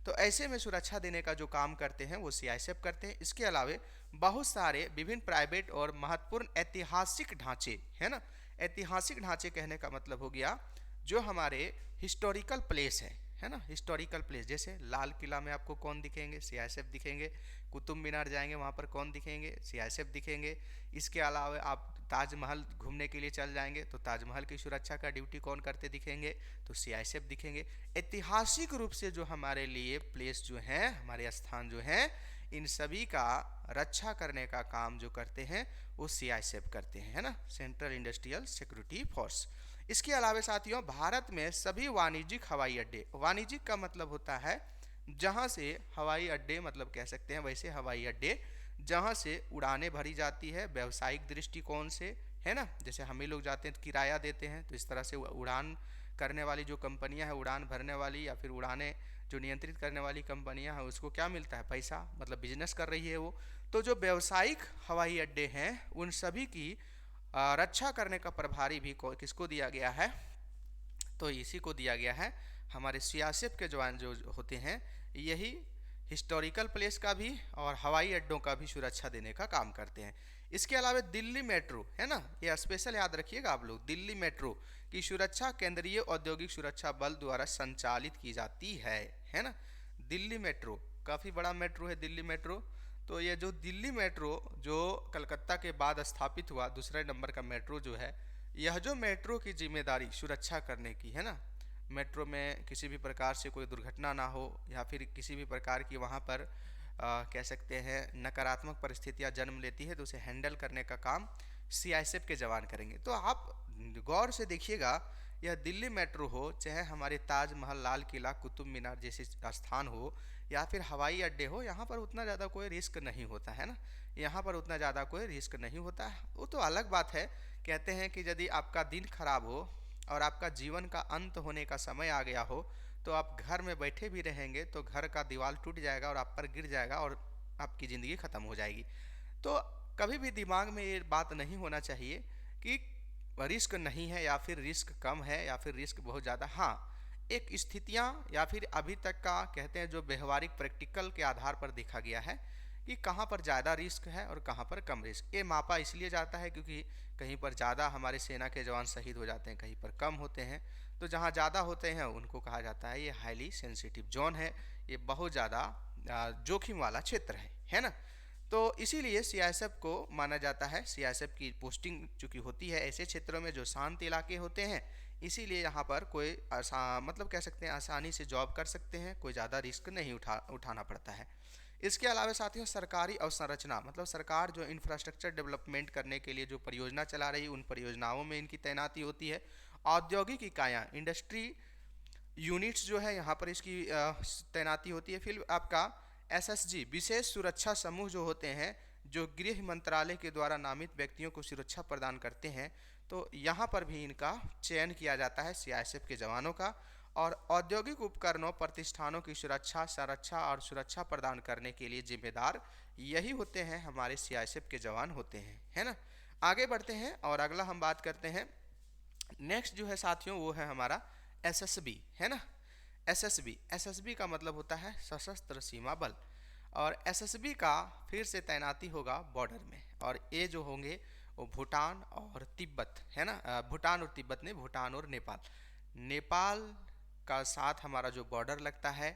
तो ऐसे में सुरक्षा देने का जो काम करते हैं वो सीआईएसएफ करते हैं। इसके अलावा बहुत सारे विभिन्न प्राइवेट और महत्वपूर्ण ऐतिहासिक ढांचे, है ना, ऐतिहासिक ढांचे कहने का मतलब हो गया जो हमारे हिस्टोरिकल प्लेस है ना, हिस्टोरिकल प्लेस, जैसे लाल किला में आपको कौन दिखेंगे? सीआईएसएफ दिखेंगे। कुतुब मीनार जाएंगे वहाँ पर कौन दिखेंगे? सीआईएसएफ दिखेंगे। इसके अलावा आप ताजमहल घूमने के लिए चल जाएंगे तो ताजमहल की सुरक्षा का ड्यूटी कौन करते दिखेंगे? तो सीआईएसएफ दिखेंगे। ऐतिहासिक रूप से जो हमारे लिए प्लेस जो हैं, हमारे स्थान जो हैं, इन सभी का रक्षा करने का काम जो करते हैं वो सीआईएसएफ करते हैं, है ना, सेंट्रल इंडस्ट्रियल सिक्योरिटी फोर्स। इसके अलावा साथियों भारत में सभी वाणिज्यिक हवाई अड्डे, वाणिज्यिक का मतलब होता है जहाँ से हवाई अड्डे, मतलब कह सकते हैं वैसे हवाई अड्डे जहाँ से उड़ानें भरी जाती है व्यावसायिक दृष्टिकोण से, है ना, जैसे हम ही लोग जाते हैं तो किराया देते हैं, तो इस तरह से उड़ान करने वाली जो कंपनियां हैं, उड़ान भरने वाली या फिर उड़ानें जो नियंत्रित करने वाली कंपनियां हैं, उसको क्या मिलता है? पैसा, मतलब बिजनेस कर रही है वो। तो जो व्यावसायिक हवाई अड्डे हैं उन सभी की रक्षा करने का प्रभारी भी किसको दिया गया है? तो इसी को दिया गया है, हमारे सीआईएसएफ के जवान जो होते हैं यही हिस्टोरिकल प्लेस का भी और हवाई अड्डों का भी सुरक्षा देने का काम करते हैं। इसके अलावा दिल्ली मेट्रो, है ना, ये स्पेशल याद रखिएगा आप लोग, दिल्ली मेट्रो की सुरक्षा केंद्रीय औद्योगिक सुरक्षा बल द्वारा संचालित की जाती है ना। दिल्ली मेट्रो काफ़ी बड़ा मेट्रो है, दिल्ली मेट्रो। तो ये जो दिल्ली मेट्रो जो कलकत्ता के बाद स्थापित हुआ, दूसरे नंबर का मेट्रो जो है, यह जो मेट्रो की जिम्मेदारी सुरक्षा करने की है ना, मेट्रो में किसी भी प्रकार से कोई दुर्घटना ना हो या फिर किसी भी प्रकार की वहाँ पर कह सकते हैं नकारात्मक परिस्थितियाँ जन्म लेती है, तो उसे हैंडल करने का काम सीआईएसएफ के जवान करेंगे। तो आप गौर से देखिएगा, यह दिल्ली मेट्रो हो, चाहे हमारे ताजमहल, लाल किला, कुतुब मीनार जैसे स्थान हो, या फिर हवाई अड्डे हो, यहाँ पर उतना ज़्यादा कोई रिस्क नहीं होता है ना, यहाँ पर उतना ज़्यादा कोई रिस्क नहीं होता है। वो तो अलग बात है, कहते हैं कि यदि आपका दिन खराब हो और आपका जीवन का अंत होने का समय आ गया हो, तो आप घर में बैठे भी रहेंगे तो घर का दीवार टूट जाएगा और आप पर गिर जाएगा और आपकी ज़िंदगी ख़त्म हो जाएगी। तो कभी भी दिमाग में ये बात नहीं होना चाहिए कि रिस्क नहीं है या फिर रिस्क कम है या फिर रिस्क बहुत ज़्यादा। हाँ, एक स्थितियाँ या फिर अभी तक का कहते हैं जो व्यवहारिक प्रैक्टिकल के आधार पर देखा गया है कि कहाँ पर ज़्यादा रिस्क है और कहाँ पर कम रिस्क। ये मापा इसलिए जाता है क्योंकि कहीं पर ज़्यादा हमारे सेना के जवान शहीद हो जाते हैं, कहीं पर कम होते हैं। तो जहाँ ज़्यादा होते हैं उनको कहा जाता है ये हाईली सेंसिटिव जोन है, ये बहुत ज़्यादा जोखिम वाला क्षेत्र है ना। तो इसीलिए सीआईएसएफ को माना जाता है, सीआईएसएफ की पोस्टिंग चूँकि होती है ऐसे क्षेत्रों में जो शांत इलाके होते हैं, इसीलिए यहाँ पर कोई मतलब कह सकते हैं आसानी से जॉब कर सकते हैं, कोई ज़्यादा रिस्क नहीं उठाना पड़ता है। इसके अलावा साथियों, सरकारी अवसंरचना मतलब सरकार जो इंफ्रास्ट्रक्चर डेवलपमेंट करने के लिए जो परियोजना चला रही है, उन परियोजनाओं में इनकी तैनाती होती है। औद्योगिक इकाइयाँ, इंडस्ट्री यूनिट्स जो है, यहाँ पर इसकी तैनाती होती है। फिर आपका एसएसजी, विशेष सुरक्षा समूह जो होते हैं, जो गृह मंत्रालय के द्वारा नामित व्यक्तियों को सुरक्षा प्रदान करते हैं, तो यहाँ पर भी इनका चयन किया जाता है सीआईएसएफ के जवानों का। और औद्योगिक उपकरणों, प्रतिष्ठानों की सुरक्षा, संरक्षा और सुरक्षा प्रदान करने के लिए जिम्मेदार यही होते हैं, हमारे सीआईएसएफ के जवान होते हैं, है ना। आगे बढ़ते हैं और अगला हम बात करते हैं। नेक्स्ट जो है साथियों वो है हमारा एसएसबी, है ना। एसएसबी का मतलब होता है सशस्त्र सीमा बल, और एसएसबी का फिर से तैनाती होगा बॉर्डर में, और ये जो होंगे वो भूटान और तिब्बत, है ना। भूटान और तिब्बत नहीं, भूटान और नेपाल। नेपाल का साथ हमारा जो बॉर्डर लगता है,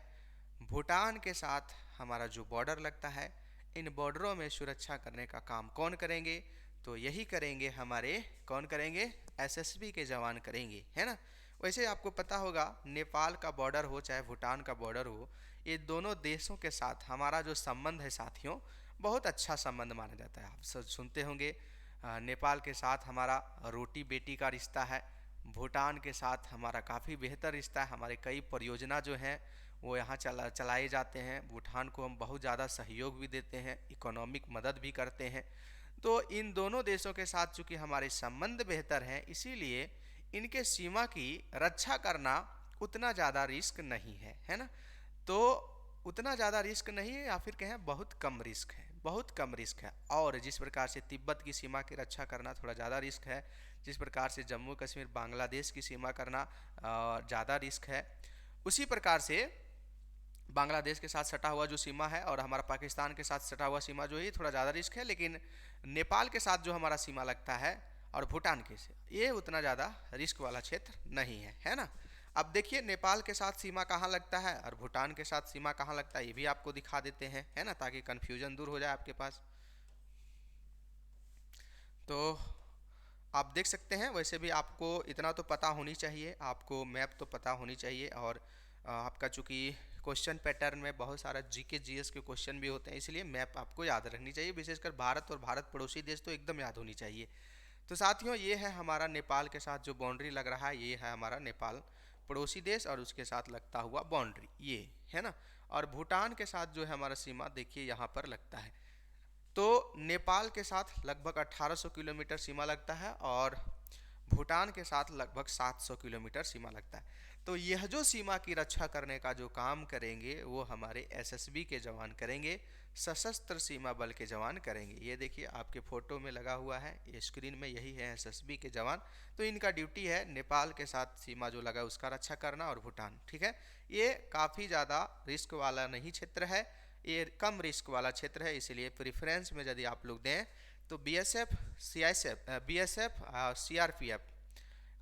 भूटान के साथ हमारा जो बॉर्डर लगता है, इन बॉर्डरों में सुरक्षा करने का काम कौन करेंगे, तो यही करेंगे हमारे, कौन करेंगे, एसएसबी के जवान करेंगे, है ना। वैसे आपको पता होगा नेपाल का बॉर्डर हो चाहे भूटान का बॉर्डर हो, ये दोनों देशों के साथ हमारा जो संबंध है साथियों, बहुत अच्छा संबंध माना जाता है। आप सब सुनते होंगे नेपाल के साथ हमारा रोटी बेटी का रिश्ता है, भूटान के साथ हमारा काफ़ी बेहतर रिश्ता है। हमारे कई परियोजना जो हैं वो यहाँ चलाए जाते हैं, भूटान को हम बहुत ज़्यादा सहयोग भी देते हैं, इकोनॉमिक मदद भी करते हैं। तो इन दोनों देशों के साथ चूँकि हमारे संबंध बेहतर हैं, इसीलिए इनके सीमा की रक्षा करना उतना ज़्यादा रिस्क नहीं है ना। तो उतना ज़्यादा रिस्क नहीं है, या फिर कहें बहुत कम रिस्क है, बहुत कम रिस्क है। और जिस प्रकार से तिब्बत की सीमा की रक्षा करना थोड़ा ज़्यादा रिस्क है, जिस प्रकार से जम्मू कश्मीर बांग्लादेश की सीमा करना ज़्यादा रिस्क है, उसी प्रकार से बांग्लादेश के साथ सटा हुआ जो सीमा है और हमारा पाकिस्तान के साथ सटा हुआ सीमा जो है थोड़ा ज़्यादा रिस्क है। लेकिन नेपाल के साथ जो हमारा सीमा लगता है और भूटान के से, ये उतना ज़्यादा रिस्क वाला क्षेत्र नहीं है ना। अब देखिए नेपाल के साथ सीमा कहाँ लगता है और भूटान के साथ सीमा कहाँ लगता है, ये भी आपको दिखा देते हैं, है ना, ताकि कन्फ्यूजन दूर हो जाए आपके पास। तो आप देख सकते हैं, वैसे भी आपको इतना तो पता होनी चाहिए, आपको मैप तो पता होनी चाहिए। और आपका चूँकि क्वेश्चन पैटर्न में बहुत सारा जीके जीएस के क्वेश्चन भी होते हैं, इसलिए मैप आपको याद रखनी चाहिए, विशेषकर भारत और भारत पड़ोसी देश तो एकदम याद होनी चाहिए। तो साथियों, ये है हमारा नेपाल के साथ जो बाउंड्री लग रहा है, ये है हमारा नेपाल पड़ोसी देश और उसके साथ लगता हुआ बाउंड्री, ये है ना। और भूटान के साथ जो है हमारा सीमा देखिए यहाँ पर लगता है। तो नेपाल के साथ लगभग 1800 किलोमीटर सीमा लगता है और भूटान के साथ लगभग 700 किलोमीटर सीमा लगता है। तो यह जो सीमा की रक्षा करने का जो काम करेंगे वो हमारे एसएसबी के जवान करेंगे, सशस्त्र सीमा बल के जवान करेंगे। ये देखिए आपके फ़ोटो में लगा हुआ है, ये स्क्रीन में, यही है एसएसबी के जवान। तो इनका ड्यूटी है नेपाल के साथ सीमा जो लगा उसका रक्षा करना और भूटान, ठीक है। ये काफ़ी ज़्यादा रिस्क वाला नहीं क्षेत्र है, ये कम रिस्क वाला क्षेत्र है, इसलिए प्रेफरेंस में यदि आप लोग दें तो BSF, CISF, BSF, CRPF,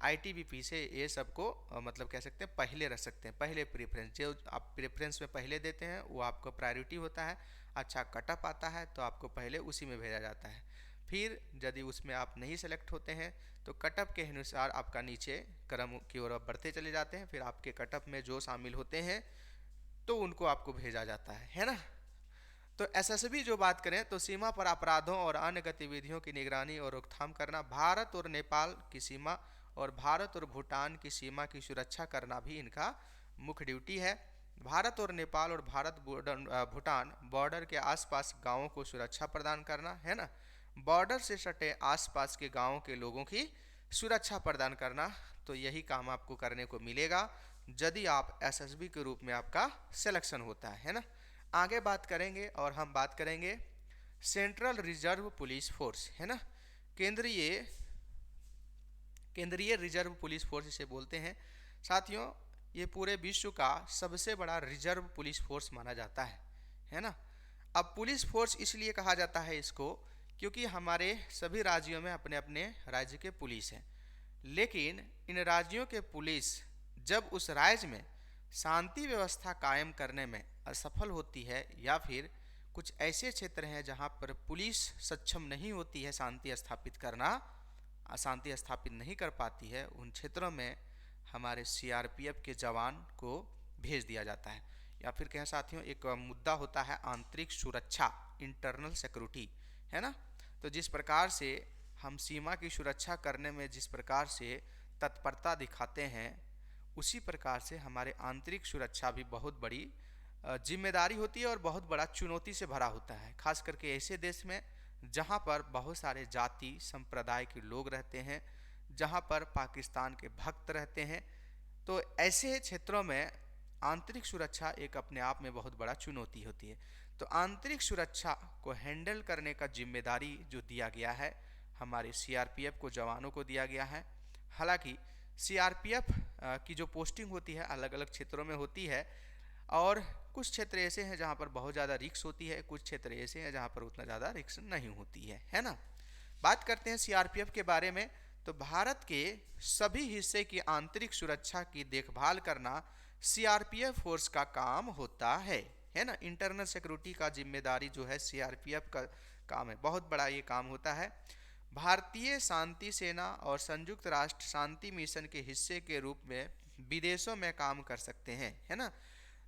ITBP से ये सबको मतलब कह सकते हैं पहले रख सकते हैं, पहले प्रेफरेंस, जो आप प्रेफरेंस में पहले देते हैं वो आपको प्रायोरिटी होता है। अच्छा कटअप आता है तो आपको पहले उसी में भेजा जाता है। फिर यदि उसमें आप नहीं सेलेक्ट होते हैं तो कटअप के अनुसार आपका नीचे क्रम की ओर बढ़ते चले जाते हैं। फिर आपके कटअप में जो शामिल होते हैं तो उनको आपको भेजा जाता है ना। तो एसएसबी जो बात करें तो सीमा पर अपराधों और अन्य गतिविधियों की निगरानी और रोकथाम करना, भारत और नेपाल की सीमा और भारत और भूटान की सीमा की सुरक्षा करना भी इनका मुख्य ड्यूटी है। भारत और नेपाल और भारत भूटान बॉर्डर के आसपास गांवों को सुरक्षा प्रदान करना है ना, बॉर्डर से सटे आसपास के गांवों के लोगों की सुरक्षा प्रदान करना। तो यही काम आपको करने को मिलेगा यदि आप एसएसबी के रूप में आपका सिलेक्शन होता है ना। आगे बात करेंगे और हम बात करेंगे सेंट्रल रिजर्व पुलिस फोर्स है ना, केंद्रीय केंद्रीय रिजर्व पुलिस फोर्स इसे बोलते हैं। साथियों ये पूरे विश्व का सबसे बड़ा रिजर्व पुलिस फोर्स माना जाता है ना। अब पुलिस फोर्स इसलिए कहा जाता है इसको क्योंकि हमारे सभी राज्यों में अपने अपने राज्य के पुलिस हैं, लेकिन इन राज्यों के पुलिस जब उस राज्य में शांति व्यवस्था कायम करने में असफल होती है या फिर कुछ ऐसे क्षेत्र हैं जहां पर पुलिस सक्षम नहीं होती है शांति स्थापित करना, शांति स्थापित नहीं कर पाती है, उन क्षेत्रों में हमारे सीआरपीएफ के जवान को भेज दिया जाता है। या फिर कहें साथियों एक मुद्दा होता है आंतरिक सुरक्षा, इंटरनल सिक्योरिटी है ना। तो जिस प्रकार से हम सीमा की सुरक्षा करने में जिस प्रकार से तत्परता दिखाते हैं, उसी प्रकार से हमारे आंतरिक सुरक्षा भी बहुत बड़ी जिम्मेदारी होती है और बहुत बड़ा चुनौती से भरा होता है, खास करके ऐसे देश में जहाँ पर बहुत सारे जाति संप्रदाय के लोग रहते हैं, जहाँ पर पाकिस्तान के भक्त रहते हैं। तो ऐसे क्षेत्रों में आंतरिक सुरक्षा एक अपने आप में बहुत बड़ा चुनौती होती है। तो आंतरिक सुरक्षा को हैंडल करने का जिम्मेदारी जो दिया गया है हमारे सीआरपीएफ को जवानों को दिया गया है। हालांकि सीआरपीएफ की जो पोस्टिंग होती है अलग अलग क्षेत्रों में होती है और कुछ क्षेत्र ऐसे हैं जहाँ पर बहुत ज़्यादा रिस्क होती है, कुछ क्षेत्र ऐसे हैं जहाँ पर उतना ज़्यादा रिस्क नहीं होती है ना। बात करते हैं सीआरपीएफ के बारे में। तो भारत के सभी हिस्से की आंतरिक सुरक्षा की देखभाल करना सीआरपीएफ फोर्स का काम होता है ना। इंटरनल सिक्योरिटी का जिम्मेदारी जो है सीआरपीएफ का काम है, बहुत बड़ा ये काम होता है। भारतीय शांति सेना और संयुक्त राष्ट्र शांति मिशन के हिस्से के रूप में विदेशों में काम कर सकते हैं है ना।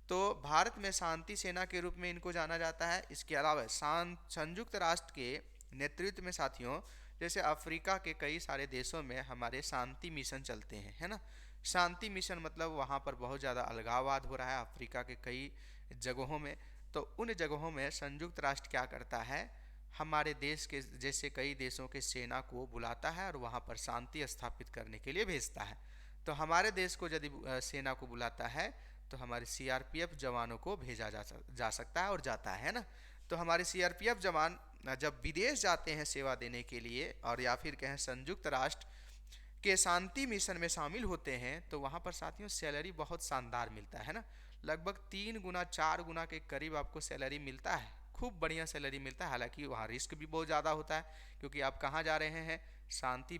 तो भारत में शांति सेना के रूप में इनको जाना जाता है। इसके अलावा संयुक्त राष्ट्र के नेतृत्व में साथियों जैसे अफ्रीका के कई सारे देशों में हमारे शांति मिशन चलते हैं है ना। शांति मिशन मतलब वहाँ पर बहुत ज़्यादा अलगाववाद हो रहा है अफ्रीका के कई जगहों में। तो उन जगहों में संयुक्त राष्ट्र क्या करता है, हमारे देश के जैसे कई देशों के सेना को बुलाता है और वहाँ पर शांति स्थापित करने के लिए भेजता है। तो हमारे देश को यदि सेना को बुलाता है तो हमारे सीआरपीएफ जवानों को भेजा जा सकता है और जाता है ना। तो हमारे सीआरपीएफ जवान जब विदेश जाते हैं सेवा देने के लिए और या फिर कहें संयुक्त राष्ट्र के शांति मिशन में शामिल होते हैं तो वहाँ पर साथियों सैलरी बहुत शानदार मिलता है ना। लगभग 3 गुना 4 गुना के करीब आपको सैलरी मिलता है, खूब बढ़िया सैलरी मिलता है। हालांकि वहाँ रिस्क भी बहुत ज़्यादा होता है क्योंकि आप कहाँ जा रहे हैं, शांति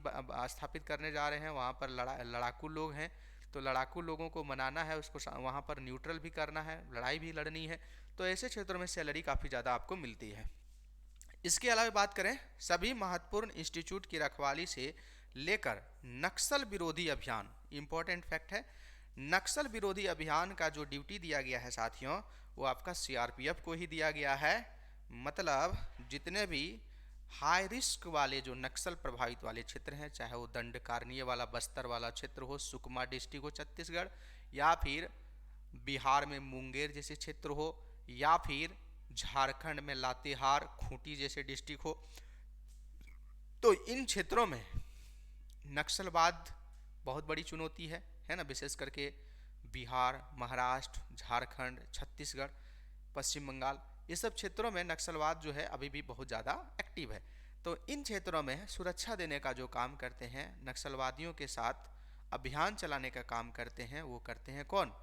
स्थापित करने जा रहे हैं, वहाँ पर लड़ाकू लोग हैं। तो लड़ाकू लोगों को मनाना है, उसको वहाँ पर न्यूट्रल भी करना है, लड़ाई भी लड़नी है। तो ऐसे क्षेत्रों में सैलरी काफ़ी ज़्यादा आपको मिलती है। इसके अलावा बात करें सभी महत्वपूर्ण इंस्टीट्यूट की रखवाली से लेकर नक्सल विरोधी अभियान, इंपॉर्टेंट फैक्ट है, नक्सल विरोधी अभियान का जो ड्यूटी दिया गया है साथियों वो आपका सीआरपीएफ को ही दिया गया है। मतलब जितने भी हाई रिस्क वाले जो नक्सल प्रभावित वाले क्षेत्र हैं, चाहे वो दंडकारनीय वाला बस्तर वाला क्षेत्र हो, सुकमा डिस्ट्रिक्ट हो छत्तीसगढ़, या फिर बिहार में मुंगेर जैसे क्षेत्र हो, या फिर झारखंड में लातेहार खूंटी जैसे डिस्ट्रिक्ट हो, तो इन क्षेत्रों में नक्सलवाद बहुत बड़ी चुनौती है ना। विशेष करके बिहार, महाराष्ट्र, झारखंड, छत्तीसगढ़, पश्चिम बंगाल, ये सब क्षेत्रों में नक्सलवाद जो है अभी भी बहुत ज़्यादा एक्टिव है। तो इन क्षेत्रों में सुरक्षा देने का जो काम करते हैं, नक्सलवादियों के साथ अभियान चलाने का काम करते हैं, वो करते हैं कौन,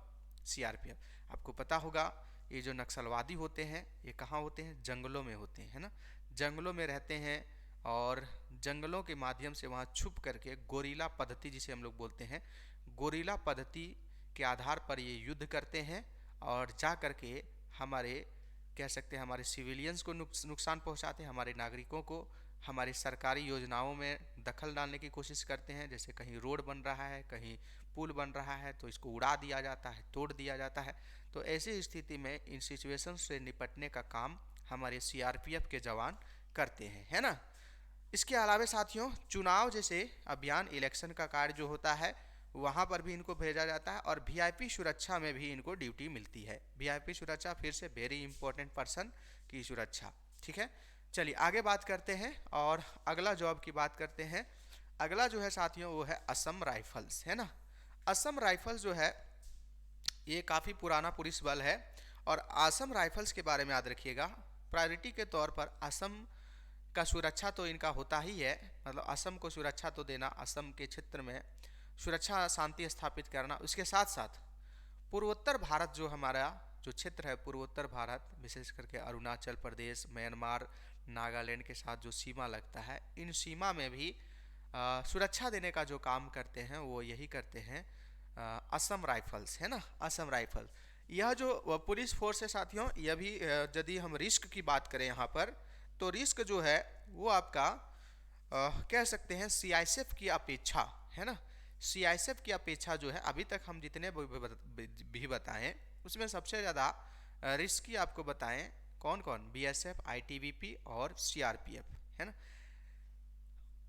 सीआरपीएफ। आपको पता होगा ये जो नक्सलवादी होते हैं ये कहाँ होते हैं, जंगलों में होते हैं ना। जंगलों में रहते हैं और जंगलों के माध्यम से वहाँ छुप करके गोरिल्ला पद्धति जिसे हम लोग बोलते हैं, गोरिल्ला पद्धति के आधार पर ये युद्ध करते हैं और जा करके हमारे कह सकते हैं हमारे सिविलियंस को नुकसान पहुंचाते हैं, हमारे नागरिकों को हमारी सरकारी योजनाओं में दखल डालने की कोशिश करते हैं। जैसे कहीं रोड बन रहा है, कहीं पुल बन रहा है तो इसको उड़ा दिया जाता है, तोड़ दिया जाता है। तो ऐसी स्थिति में इन सिचुएशन से निपटने का काम हमारे सीआरपीएफ के जवान करते हैं, है ना। इसके अलावा साथियों चुनाव जैसे अभियान, इलेक्शन का कार्य जो होता है वहाँ पर भी इनको भेजा जाता है और वीआईपी सुरक्षा में भी इनको ड्यूटी मिलती है। वीआईपी सुरक्षा फिर से वेरी इंपॉर्टेंट पर्सन की सुरक्षा, ठीक है। चलिए आगे बात करते हैं और अगला जॉब की बात करते हैं। अगला जो है साथियों वो है असम राइफल्स, है ना। असम राइफल्स जो है ये काफ़ी पुराना पुलिस बल है और असम राइफल्स के बारे में याद रखिएगा, प्रायोरिटी के तौर पर असम का सुरक्षा तो इनका होता ही है, मतलब असम को सुरक्षा तो देना, असम के क्षेत्र में सुरक्षा शांति स्थापित करना। उसके साथ साथ पूर्वोत्तर भारत जो हमारा जो क्षेत्र है, पूर्वोत्तर भारत विशेष करके अरुणाचल प्रदेश, म्यांमार, नागालैंड के साथ जो सीमा लगता है, इन सीमा में भी सुरक्षा देने का जो काम करते हैं वो यही करते हैं असम राइफल्स, है ना। असम राइफल यह जो पुलिस फोर्स है साथियों, यह भी यदि हम रिस्क की बात करें यहाँ पर तो रिस्क जो है वो आपका कह सकते हैं सीआईएसएफ की अपेक्षा, है ना। सीआईएसएफ की अपेक्षा जो है अभी तक हम जितने भी बताएं उसमें सबसे ज़्यादा रिस्की आपको बताएं कौन कौन, बीएसएफ, आईटीबीपी और सीआरपीएफ, है ना।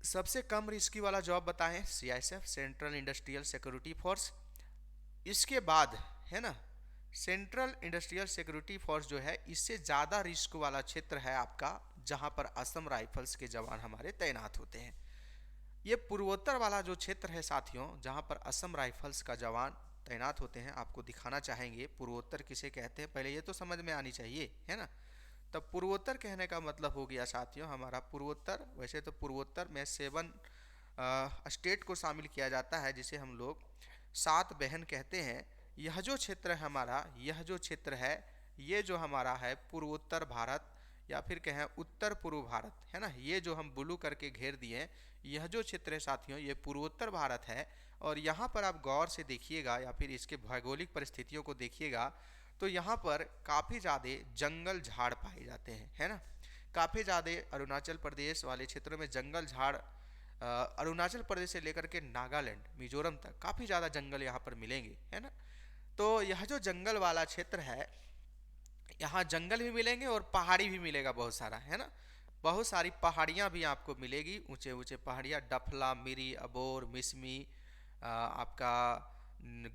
सबसे कम रिस्की वाला जॉब बताएं CISF, central industrial security force. इसके बाद है ना सेंट्रल इंडस्ट्रियल सिक्योरिटी फोर्स जो है, इससे ज़्यादा रिस्क वाला क्षेत्र है आपका जहां पर असम राइफल्स के जवान हमारे तैनात होते हैं। ये पूर्वोत्तर वाला जो क्षेत्र है साथियों जहां पर असम राइफल्स का जवान तैनात होते हैं, आपको दिखाना चाहेंगे पूर्वोत्तर किसे कहते हैं, पहले ये तो समझ में आनी चाहिए, है ना। तब पूर्वोत्तर कहने का मतलब हो गया साथियों हमारा पूर्वोत्तर, वैसे तो पूर्वोत्तर में 7 स्टेट को शामिल किया जाता है जिसे हम लोग 7 बहन कहते हैं। यह जो क्षेत्र है हमारा, यह जो क्षेत्र है ये जो हमारा है पूर्वोत्तर भारत या फिर कहें उत्तर पूर्व भारत, है ना। ये जो हम ब्लू करके घेर दिए यह जो क्षेत्र है साथियों ये पूर्वोत्तर भारत है। और यहाँ पर आप गौर से देखिएगा या फिर इसके भौगोलिक परिस्थितियों को देखिएगा तो यहाँ पर काफ़ी ज़्यादा जंगल झाड़ पाए जाते हैं, है ना। काफ़ी ज़्यादा अरुणाचल प्रदेश वाले क्षेत्रों में जंगल झाड़, अरुणाचल प्रदेश से लेकर के नागालैंड, मिजोरम तक काफ़ी ज़्यादा जंगल यहाँ पर मिलेंगे, है ना। तो यह जो जंगल वाला क्षेत्र है यहाँ जंगल भी मिलेंगे और पहाड़ी भी मिलेगा बहुत सारा, है ना। बहुत सारी पहाड़ियाँ भी आपको मिलेगी, ऊंचे ऊंचे पहाड़ियाँ, डफला, मिरी, अबोर, मिसमी, आपका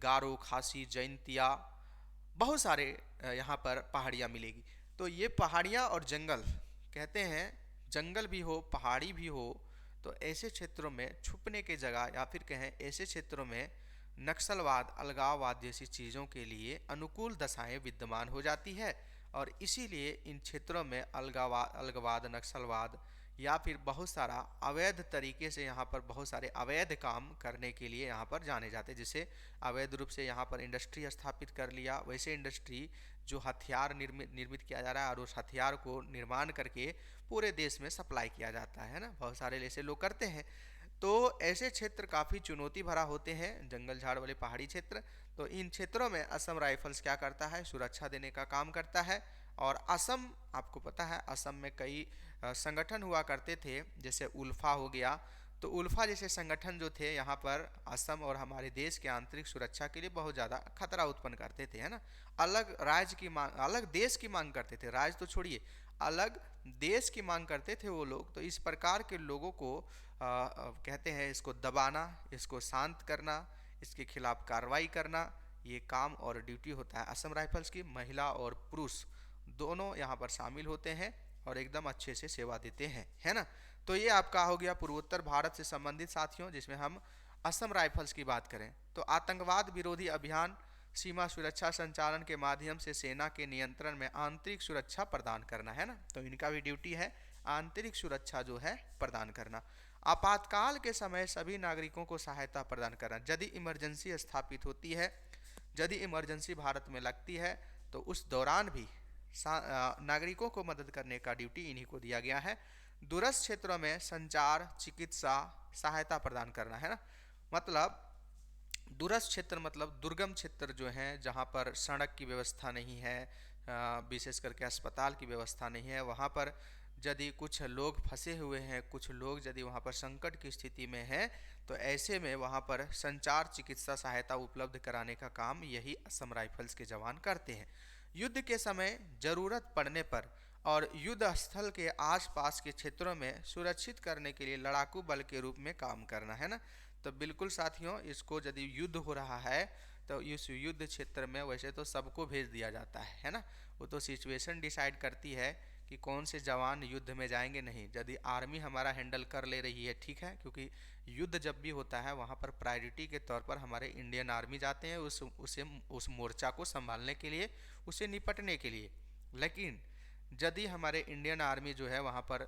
गारो, खासी, जैंतिया, बहुत सारे यहाँ पर पहाड़ियाँ मिलेगी। तो ये पहाड़ियाँ और जंगल कहते हैं, जंगल भी हो पहाड़ी भी हो तो ऐसे क्षेत्रों में छुपने की जगह या फिर कहें ऐसे क्षेत्रों में नक्सलवाद, अलगाववाद जैसी चीज़ों के लिए अनुकूल दशाएं विद्यमान हो जाती है और इसीलिए इन क्षेत्रों में अलगावाद, नक्सलवाद या फिर बहुत सारा अवैध तरीके से यहाँ पर बहुत सारे अवैध काम करने के लिए यहाँ पर जाने जाते हैं। जैसे अवैध रूप से यहाँ पर इंडस्ट्री स्थापित कर लिया, वैसे इंडस्ट्री जो हथियार निर्मित किया जा रहा है और उस हथियार को निर्माण करके पूरे देश में सप्लाई किया जाता है ना, बहुत सारे ऐसे लोग करते हैं। तो ऐसे क्षेत्र काफ़ी चुनौती भरा होते हैं, जंगल झाड़ वाले पहाड़ी क्षेत्र। तो इन क्षेत्रों में असम राइफल्स क्या करता है, सुरक्षा देने का काम करता है। और असम, आपको पता है असम में कई संगठन हुआ करते थे, जैसे उल्फा हो गया। तो उल्फा जैसे संगठन जो थे यहाँ पर असम और हमारे देश के आंतरिक सुरक्षा के लिए बहुत ज़्यादा खतरा उत्पन्न करते थे, है ना। अलग राज्य की मांग, अलग देश की मांग करते थे, राज्य तो छोड़िए अलग देश की मांग करते थे वो लोग। तो इस प्रकार के लोगों को कहते हैं इसको दबाना, इसको शांत करना, इसके खिलाफ कार्रवाई करना, ये काम और ड्यूटी होता है असम राइफल्स की। महिला और पुरुष दोनों यहाँ पर शामिल होते हैं और एकदम अच्छे से सेवा देते हैं, है ना। तो ये आपका हो गया पूर्वोत्तर भारत से संबंधित साथियों, जिसमें हम असम राइफल्स की बात करें तो आतंकवाद विरोधी अभियान, सीमा सुरक्षा संचालन के माध्यम से सेना के नियंत्रण में आंतरिक सुरक्षा प्रदान करना, है ना। तो इनका भी ड्यूटी है आंतरिक सुरक्षा जो है प्रदान करना। आपातकाल के समय सभी नागरिकों को सहायता प्रदान करना, यदि इमरजेंसी स्थापित होती है, यदि इमरजेंसी भारत में लगती है तो उस दौरान भी नागरिकों को मदद करने का ड्यूटी इन्हीं को दिया गया है। दूरस्थ क्षेत्रों में संचार, चिकित्सा सहायता प्रदान करना, है ना। मतलब दूरस्थ क्षेत्र मतलब दुर्गम क्षेत्र जो हैं, जहाँ पर सड़क की व्यवस्था नहीं है, विशेष करके अस्पताल की व्यवस्था नहीं है, वहाँ पर यदि कुछ लोग फंसे हुए हैं, कुछ लोग यदि वहाँ पर संकट की स्थिति में हैं, तो ऐसे में वहाँ पर संचार, चिकित्सा सहायता उपलब्ध कराने का काम यही असम राइफल्स के जवान करते हैं। युद्ध के समय जरूरत पड़ने पर और युद्ध स्थल के आसपास के क्षेत्रों में सुरक्षित करने के लिए लड़ाकू बल के रूप में काम करना, है ना। तो बिल्कुल साथियों, इसको यदि युद्ध हो रहा है तो इस युद्ध क्षेत्र में वैसे तो सबको भेज दिया जाता है ना। वो तो सिचुएशन डिसाइड करती है कि कौन से जवान युद्ध में जाएंगे। नहीं, यदि आर्मी हमारा हैंडल कर ले रही है, ठीक है, क्योंकि युद्ध जब भी होता है वहाँ पर प्रायोरिटी के तौर पर हमारे इंडियन आर्मी जाते हैं उस मोर्चा को संभालने के लिए, उसे निपटने के लिए। लेकिन यदि हमारे इंडियन आर्मी जो है वहाँ पर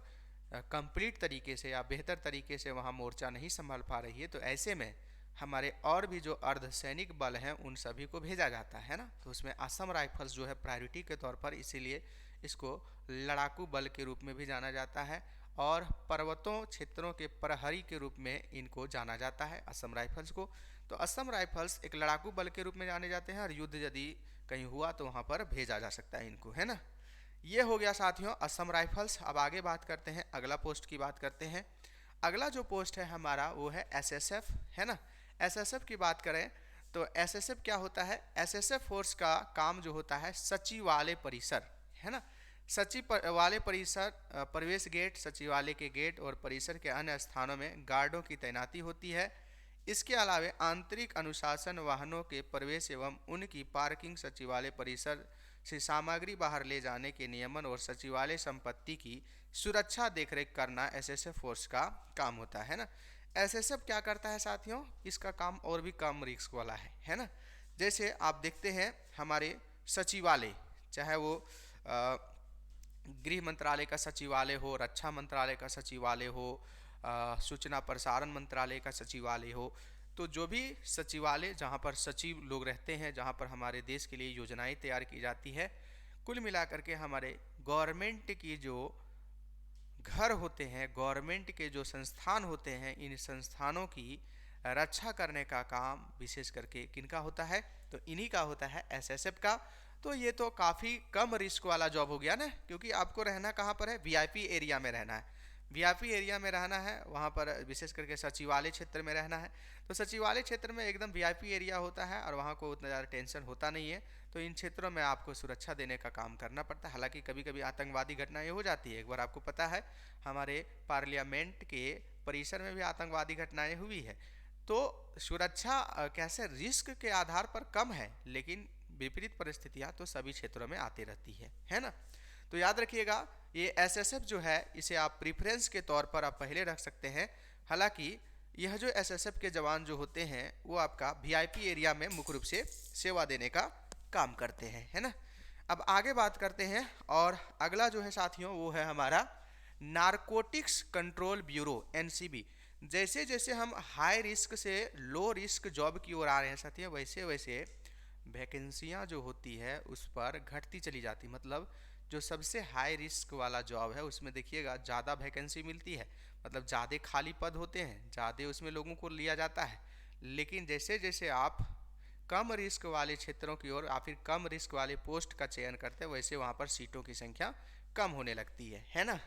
कंप्लीट तरीके से या बेहतर तरीके से वहाँ मोर्चा नहीं संभाल पा रही है, तो ऐसे में हमारे और भी जो अर्धसैनिक बल हैं उन सभी को भेजा जाता है ना। तो उसमें असम राइफल्स जो है प्रायोरिटी के तौर पर, इसीलिए इसको लड़ाकू बल के रूप में भी जाना जाता है और पर्वतों क्षेत्रों के प्रहरी के रूप में इनको जाना जाता है, असम राइफल्स को। तो असम राइफल्स एक लड़ाकू बल के रूप में जाने जाते हैं और युद्ध यदि कहीं हुआ तो वहाँ पर भेजा जा सकता है इनको, है ना। ये हो गया साथियों असम राइफल्स। अब आगे बात करते हैं, अगला पोस्ट की बात करते हैं। अगला जो पोस्ट है हमारा वो है एसएसएफ, है ना। एसएसएफ की बात करें तो एसएसएफ क्या होता है? एसएसएफ फोर्स का काम जो होता है सचिवालय परिसर, है ना। सचिवालय परिसर, प्रवेश गेट, सचिवालय के गेट और परिसर के अन्य स्थानों में गार्डों की तैनाती होती है। इसके अलावा आंतरिक अनुशासन, वाहनों के प्रवेश एवं उनकी पार्किंग, सचिवालय परिसर से सामग्री बाहर ले जाने के नियमन और सचिवालय संपत्ति की सुरक्षा देखरेख करना एसएसएफ फोर्स का काम होता है ना। एसएसएफ क्या करता है साथियों? इसका काम और भी कम रिस्क वाला है ना। जैसे आप देखते हैं हमारे सचिवालय, चाहे वो गृह मंत्रालय का सचिवालय हो, रक्षा मंत्रालय का सचिवालय हो, सूचना प्रसारण मंत्रालय का सचिवालय हो, तो जो भी सचिवालय जहाँ पर सचिव लोग रहते हैं, जहाँ पर हमारे देश के लिए योजनाएं तैयार की जाती है, कुल मिलाकर के हमारे गवर्नमेंट की जो घर होते हैं, गवर्नमेंट के जो संस्थान होते हैं, इन संस्थानों की रक्षा करने का काम विशेष करके किनका होता है? तो इन्हीं का होता है, एसएसएफ का। तो ये तो काफ़ी कम रिस्क वाला जॉब हो गया ना, क्योंकि आपको रहना कहाँ पर है? वीआईपी एरिया में रहना है। वीआईपी एरिया में रहना है, वहाँ पर विशेष करके सचिवालय क्षेत्र में रहना है। तो सचिवालय क्षेत्र में एकदम वीआईपी एरिया होता है और वहाँ को उतना ज़्यादा टेंशन होता नहीं है। तो इन क्षेत्रों में आपको सुरक्षा देने का काम करना पड़ता है। हालांकि कभी कभी आतंकवादी घटनाएं हो जाती है। एक बार आपको पता है हमारे पार्लियामेंट के परिसर में भी आतंकवादी घटनाएं हुई है। तो सुरक्षा कैसे रिस्क के आधार पर कम है, लेकिन विपरीत परिस्थितियां तो सभी क्षेत्रों में आती रहती है ना। तो याद रखिएगा, ये एसएसएफ जो है इसे आप प्रीफरेंस के तौर पर आप पहले रख सकते हैं। हालांकि यह जो एसएसएफ के जवान जो होते हैं वो आपका वीआईपी एरिया में मुख्य रूप से सेवा देने का काम करते हैं, है ना। अब आगे बात करते हैं और अगला जो है साथियों वो है हमारा नारकोटिक्स कंट्रोल ब्यूरो, एनसीबी। जैसे जैसे हम हाई रिस्क से लो रिस्क जॉब की ओर आ रहे हैं साथियों, वैसे वैसे वैकेंसियां जो होती है उस पर घटती चली जाती। मतलब जो सबसे हाई रिस्क वाला जॉब है उसमें देखिएगा ज़्यादा वैकेंसी मिलती है, मतलब ज़्यादा खाली पद होते हैं, ज़्यादा उसमें लोगों को लिया जाता है। लेकिन जैसे जैसे आप कम रिस्क वाले क्षेत्रों की ओर या फिर कम रिस्क वाले पोस्ट का चयन करते हैं, वैसे वहाँ पर सीटों की संख्या कम होने लगती है ना।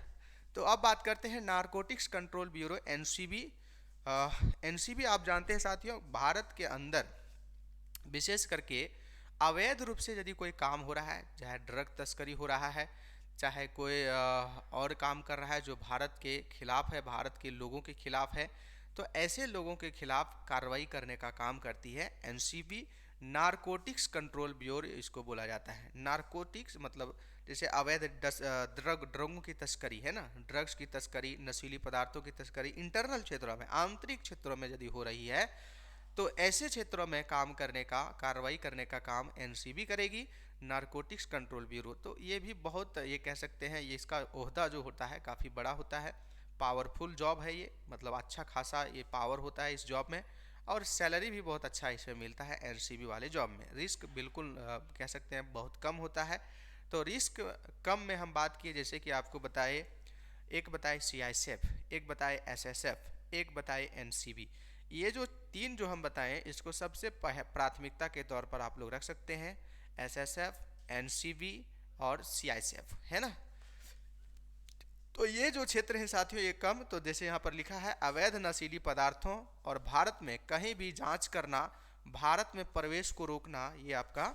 तो अब बात करते हैं narcotics control bureau, NCB. NCB आप जानते हैं साथियों, भारत के अंदर विशेष करके अवैध रूप से यदि कोई काम हो रहा है, चाहे ड्रग तस्करी हो रहा है, चाहे कोई और काम कर रहा है जो भारत के खिलाफ है, भारत के लोगों के खिलाफ है, तो ऐसे लोगों के खिलाफ कार्रवाई करने का काम करती है एनसीबी। नारकोटिक्स कंट्रोल ब्यूरो इसको बोला जाता है। नारकोटिक्स मतलब जैसे अवैध ड्रगों की तस्करी है ना, ड्रग्स की तस्करी, नशीली पदार्थों की तस्करी इंटरनल क्षेत्रों में, आंतरिक क्षेत्रों में यदि हो रही है, तो ऐसे क्षेत्रों में काम करने का, कार्रवाई करने का काम एनसीबी करेगी, नारकोटिक्स कंट्रोल ब्यूरो। तो ये भी बहुत, ये कह सकते हैं, ये इसका ओहदा जो होता है काफ़ी बड़ा होता है, पावरफुल जॉब है ये, मतलब अच्छा खासा ये पावर होता है इस जॉब में, और सैलरी भी बहुत अच्छा इसमें मिलता है एनसीबी वाले जॉब में। रिस्क बिल्कुल कह सकते हैं बहुत कम होता है। तो रिस्क कम में हम बात किए, जैसे कि आपको बताए एक बताए CISF, एक बताए SSF, एक बताए NCB। ये जो तीन जो हम बताएं इसको सबसे प्राथमिकता के तौर पर आप लोग रख सकते हैं, SSF, NCB और CISF, है ना। तो ये जो क्षेत्र है साथियों ये कम, तो जैसे यहाँ पर लिखा है अवैध नशीली पदार्थों और भारत में कहीं भी जांच करना, भारत में प्रवेश को रोकना, ये आपका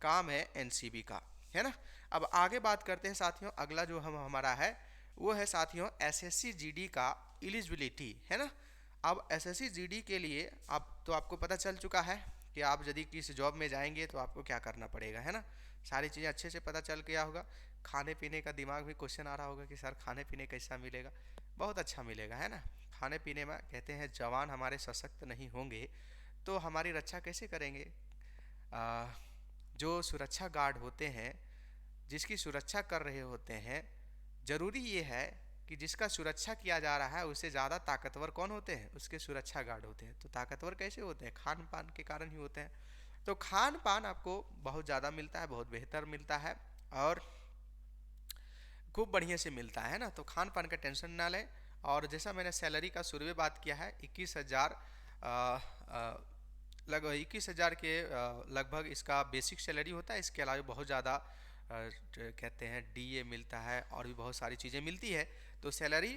काम है NCB का, है ना। अब आगे बात करते हैं साथियों, अगला जो हमारा है वो है साथियों SSC GD का एलिजिबिलिटी, है ना। अब SSC GD के लिए अब तो आपको पता चल चुका है कि आप यदि किसी जॉब में जाएंगे तो आपको क्या करना पड़ेगा, है ना। सारी चीज़ें अच्छे से पता चल गया होगा। खाने पीने का दिमाग में क्वेश्चन आ रहा होगा कि सर खाने पीने कैसा मिलेगा, बहुत अच्छा मिलेगा, है ना। खाने पीने में कहते हैं जवान हमारे सशक्त नहीं होंगे तो हमारी रक्षा कैसे करेंगे। आ, जो सुरक्षा गार्ड होते हैं, जिसकी सुरक्षा कर रहे होते हैं, ज़रूरी ये है कि जिसका सुरक्षा किया जा रहा है उससे ज़्यादा ताकतवर कौन होते हैं, उसके सुरक्षा गार्ड होते हैं। तो ताकतवर कैसे होते हैं, खान पान के कारण ही होते हैं। तो खान पान आपको बहुत ज़्यादा मिलता है, बहुत बेहतर मिलता है और खूब बढ़िया से मिलता है ना। तो खान पान का टेंशन ना लें। और जैसा मैंने सैलरी का शुरू में बात किया है 21,000 लगभग 21,000 के लगभग इसका बेसिक सैलरी होता है। इसके अलावा बहुत ज़्यादा कहते हैं DA मिलता है और भी बहुत सारी चीज़ें मिलती है। तो सैलरी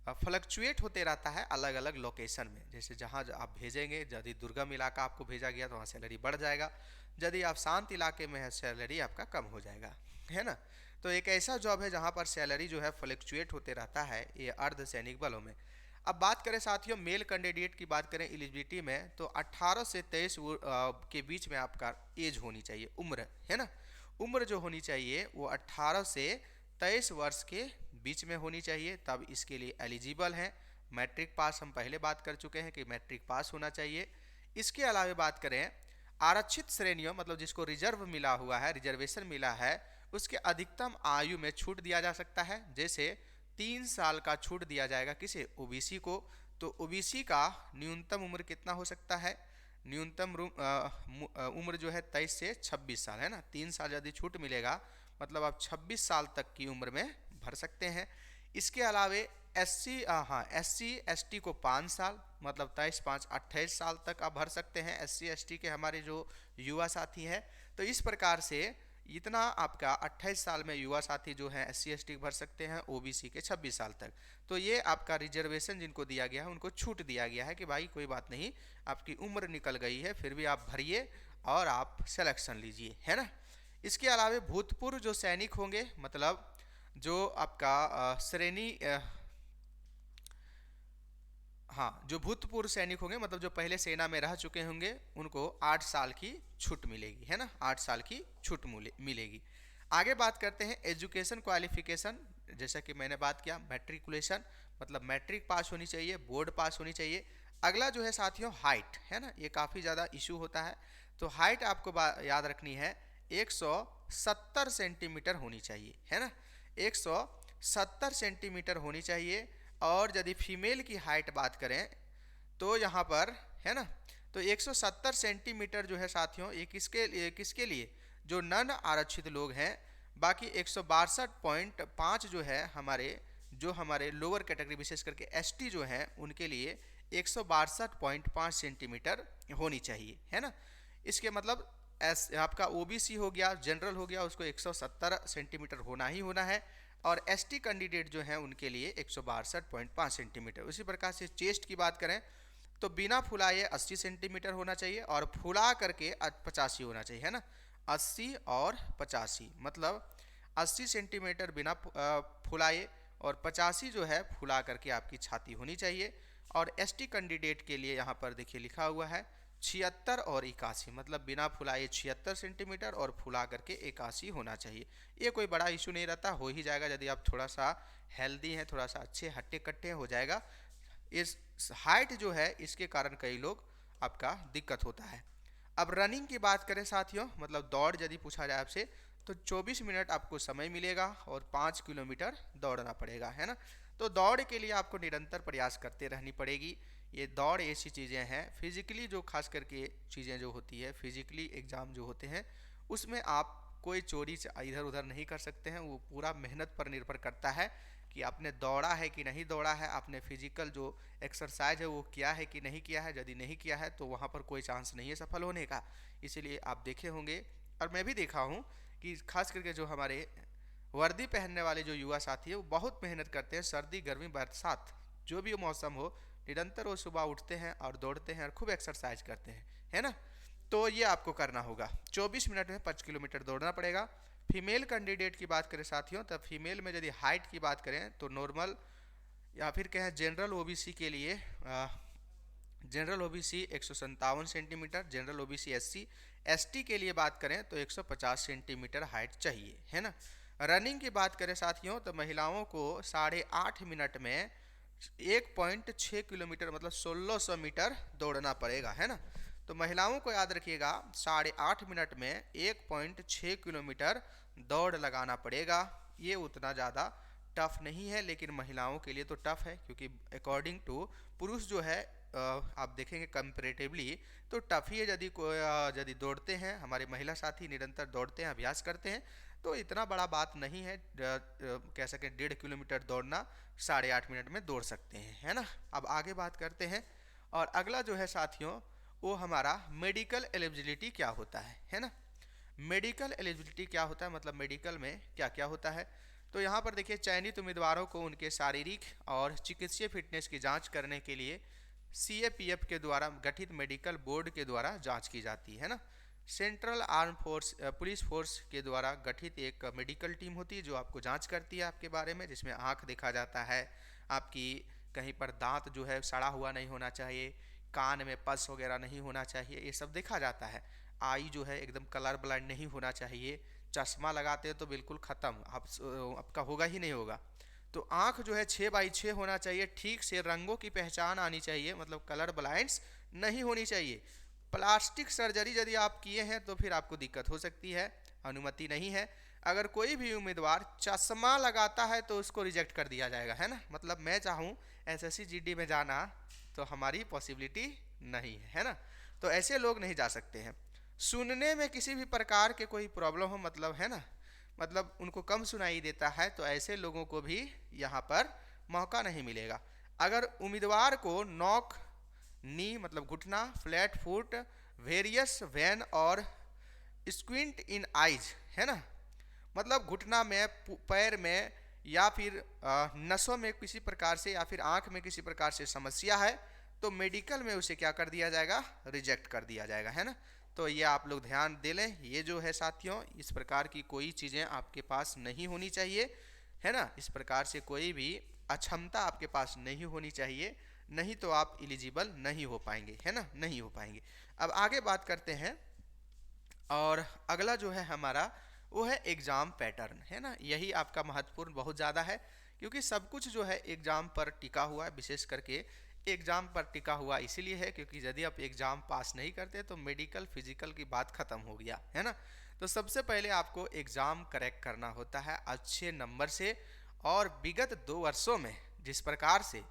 फ्लक्चुएट होते रहता है अलग अलग लोकेशन में। जैसे जहाँ आप भेजेंगे, यदि दुर्गम इलाका आपको भेजा गया तो वहाँ सैलरी बढ़ जाएगा, यदि आप शांत इलाके में है सैलरी आपका कम हो जाएगा, है ना। तो एक ऐसा जॉब है जहाँ पर सैलरी जो है फ्लक्चुएट होते रहता है, ये अर्ध सैनिक बलों में। अब बात करें साथियों मेल कैंडिडेट की बात करें एलिजिबिलिटी में, तो 18 से 23 के बीच में आपका एज होनी चाहिए, उम्र, है ना। उम्र जो होनी चाहिए वो 18 से 23 वर्ष के बीच में होनी चाहिए, तब इसके लिए एलिजिबल हैं। मैट्रिक पास हम पहले बात कर चुके हैं कि मैट्रिक पास होना चाहिए। इसके अलावा बात करें आरक्षित श्रेणियों, मतलब जिसको रिजर्व मिला हुआ है, रिजर्वेशन मिला है, उसके अधिकतम आयु में छूट दिया जा सकता है। जैसे 3 साल का छूट दिया जाएगा किसे, OBC को। तो OBC का न्यूनतम उम्र कितना हो सकता है, न्यूनतम उम्र जो है 23 से 26 साल, है ना। 3 साल यदि छूट मिलेगा मतलब आप 26 साल तक की उम्र में भर सकते हैं। इसके अलावे SC ST को 5 साल, मतलब 23 5 28 साल तक आप भर सकते हैं, SC ST के हमारे जो युवा साथी हैं। तो इस प्रकार से इतना आपका 28 साल में युवा साथी जो है SC ST भर सकते हैं, OBC के 26 साल तक। तो ये आपका रिजर्वेशन जिनको दिया गया है उनको छूट दिया गया है कि भाई कोई बात नहीं, आपकी उम्र निकल गई है फिर भी आप भरिए और आप सिलेक्शन लीजिए, है ना। इसके अलावा भूतपूर्व जो सैनिक होंगे, मतलब जो आपका श्रेणी हाँ, जो भूतपूर्व सैनिक होंगे मतलब जो पहले सेना में रह चुके होंगे उनको 8 साल की छूट मिलेगी, है ना। 8 साल की छूट मिलेगी। आगे बात करते हैं एजुकेशन क्वालिफिकेशन। जैसा कि मैंने बात किया मैट्रिकुलेशन, मतलब मैट्रिक पास होनी चाहिए, बोर्ड पास होनी चाहिए। अगला जो है साथियों हाइट, है ना, ये काफ़ी ज़्यादा इशू होता है। तो हाइट आपको याद रखनी है 170 सेंटीमीटर होनी चाहिए, है ना। 170 सेंटीमीटर होनी चाहिए। और यदि फीमेल की हाइट बात करें तो यहाँ पर, है ना, तो 170 सेंटीमीटर जो है साथियों ये किसके लिए, जो नन आरक्षित लोग हैं। बाकी 162.5 जो है हमारे लोअर कैटेगरी विशेष करके ST जो हैं उनके लिए 162.5 सेंटीमीटर होनी चाहिए, है ना। इसके मतलब आपका OBC हो गया, जनरल हो गया, उसको 170 सेंटीमीटर होना ही होना है। और ST कैंडिडेट जो हैं उनके लिए 162.5 सेंटीमीटर। उसी प्रकार से चेस्ट की बात करें तो बिना फुलाए 80 सेंटीमीटर होना चाहिए और फुला करके 85 होना चाहिए, है ना। 80 और 85 मतलब 80 सेंटीमीटर बिना फुलाए और 85 जो है फुला करके आपकी छाती होनी चाहिए। और ST कैंडिडेट के लिए यहाँ पर देखिए लिखा हुआ है 76 और 81, मतलब बिना फुलाए 76 सेंटीमीटर और फुला करके 81 होना चाहिए। ये कोई बड़ा इशू नहीं रहता, हो ही जाएगा यदि आप थोड़ा सा हेल्दी हैं, थोड़ा सा अच्छे हट्टे कट्टे हो जाएगा। इस हाइट जो है इसके कारण कई लोग आपका दिक्कत होता है। अब रनिंग की बात करें साथियों, मतलब दौड़ यदि पूछा जाए आपसे तो 24 मिनट आपको समय मिलेगा और 5 किलोमीटर दौड़ना पड़ेगा, है ना। तो दौड़ के लिए आपको निरंतर प्रयास करते रहनी पड़ेगी। ये दौड़ ऐसी चीज़ें हैं फिजिकली जो खास करके चीज़ें जो होती है, फिजिकली एग्ज़ाम जो होते हैं उसमें आप कोई चोरी से इधर उधर नहीं कर सकते हैं, वो पूरा मेहनत पर निर्भर करता है। कि आपने दौड़ा है कि नहीं दौड़ा है, आपने फिजिकल जो एक्सरसाइज है वो किया है कि नहीं किया है। यदि नहीं किया है तो वहाँ पर कोई चांस नहीं है सफल होने का। इसीलिए आप देखे होंगे और मैं भी देखा हूँ कि खास करके जो हमारे वर्दी पहनने वाले जो युवा साथी है वो बहुत मेहनत करते हैं। सर्दी गर्मी बरसात जो भी मौसम हो, निरंतर वो सुबह उठते हैं और दौड़ते हैं और खूब एक्सरसाइज करते हैं, है ना। तो ये आपको करना होगा। 24 मिनट में 5 किलोमीटर दौड़ना पड़ेगा। फीमेल कैंडिडेट की बात करें साथियों, तब फीमेल में यदि हाइट की बात करें तो नॉर्मल या फिर कहें जनरल ओबीसी के लिए general OBC 157 centimetre, general OBC SC ST के लिए बात करें तो 150 सेंटीमीटर हाइट चाहिए, है ना। रनिंग की बात करें साथियों तो महिलाओं को 8.5 मिनट में 1.6 किलोमीटर मतलब 1600 मीटर दौड़ना पड़ेगा, है ना। तो महिलाओं को याद रखिएगा 8.5 मिनट में 1.6 किलोमीटर दौड़ लगाना पड़ेगा। ये उतना ज़्यादा टफ नहीं है, लेकिन महिलाओं के लिए तो टफ है, क्योंकि अकॉर्डिंग टू पुरुष जो है आप देखेंगे कंपेरेटिवली तो टफ ही है। यदि दौड़ते हैं, हमारे महिला साथी निरंतर दौड़ते हैं, अभ्यास करते हैं, तो इतना बड़ा बात नहीं है। कह सकें 1.5 किलोमीटर दौड़ना 8.5 मिनट में दौड़ सकते हैं, है ना। अब आगे बात करते हैं और अगला जो है साथियों वो हमारा मेडिकल एलिजिबिलिटी क्या होता है ना। मेडिकल एलिजिबिलिटी क्या होता है, मतलब मेडिकल में क्या क्या होता है। तो यहाँ पर देखिए चयनित उम्मीदवारों को उनके शारीरिक और चिकित्सीय फिटनेस की जांच करने के लिए CAPF के द्वारा गठित मेडिकल बोर्ड के द्वारा जांच की जाती है ना। Central arm force police force के द्वारा गठित एक मेडिकल टीम होती है जो आपको जांच करती है आपके बारे में, जिसमें आंख देखा जाता है, आपकी कहीं पर दांत जो है सड़ा हुआ नहीं होना चाहिए, कान में पस वगैरह नहीं होना चाहिए, ये सब देखा जाता है। आई जो है एकदम कलर ब्लाइंड नहीं होना चाहिए, चश्मा लगाते हैं तो बिल्कुल ख़त्म, आपका होगा ही नहीं होगा। तो आँख जो है 6x6 होना चाहिए, ठीक से रंगों की पहचान आनी चाहिए, मतलब कलर ब्लाइंड्स नहीं होनी चाहिए। प्लास्टिक सर्जरी यदि आप किए हैं तो फिर आपको दिक्कत हो सकती है, अनुमति नहीं है। अगर कोई भी उम्मीदवार चश्मा लगाता है तो उसको रिजेक्ट कर दिया जाएगा, है ना। मतलब मैं चाहूँ SSC GD में जाना तो हमारी पॉसिबिलिटी नहीं है ना। तो ऐसे लोग नहीं जा सकते हैं। सुनने में किसी भी प्रकार के कोई प्रॉब्लम हो, मतलब है ना, मतलब उनको कम सुनाई देता है, तो ऐसे लोगों को भी यहाँ पर मौका नहीं मिलेगा। अगर उम्मीदवार को नॉक नी मतलब घुटना, फ्लैट फुट, वेरियस वेन और स्क्विंट इन आइज, है ना, मतलब घुटना में, पैर में या फिर नसों में किसी प्रकार से या फिर आंख में किसी प्रकार से समस्या है तो मेडिकल में उसे क्या कर दिया जाएगा, रिजेक्ट कर दिया जाएगा, है ना। तो ये आप लोग ध्यान दे लें। ये जो है साथियों, इस प्रकार की कोई चीज़ें आपके पास नहीं होनी चाहिए, है ना। इस प्रकार से कोई भी अक्षमता आपके पास नहीं होनी चाहिए, नहीं तो आप एलिजिबल नहीं हो पाएंगे, है ना, नहीं हो पाएंगे। अब आगे बात करते हैं और अगला जो है हमारा वो है एग्ज़ाम पैटर्न, है ना। यही आपका महत्वपूर्ण बहुत ज़्यादा है, क्योंकि सब कुछ जो है एग्ज़ाम पर टिका हुआ है। विशेष करके एग्ज़ाम पर टिका हुआ इसीलिए है क्योंकि यदि आप एग्ज़ाम पास नहीं करते तो मेडिकल फिजिकल की बात ख़त्म हो गया, है ना। तो सबसे पहले आपको एग्ज़ाम करेक्ट करना होता है अच्छे नंबर से। और विगत 2 वर्षों में जिस प्रकार से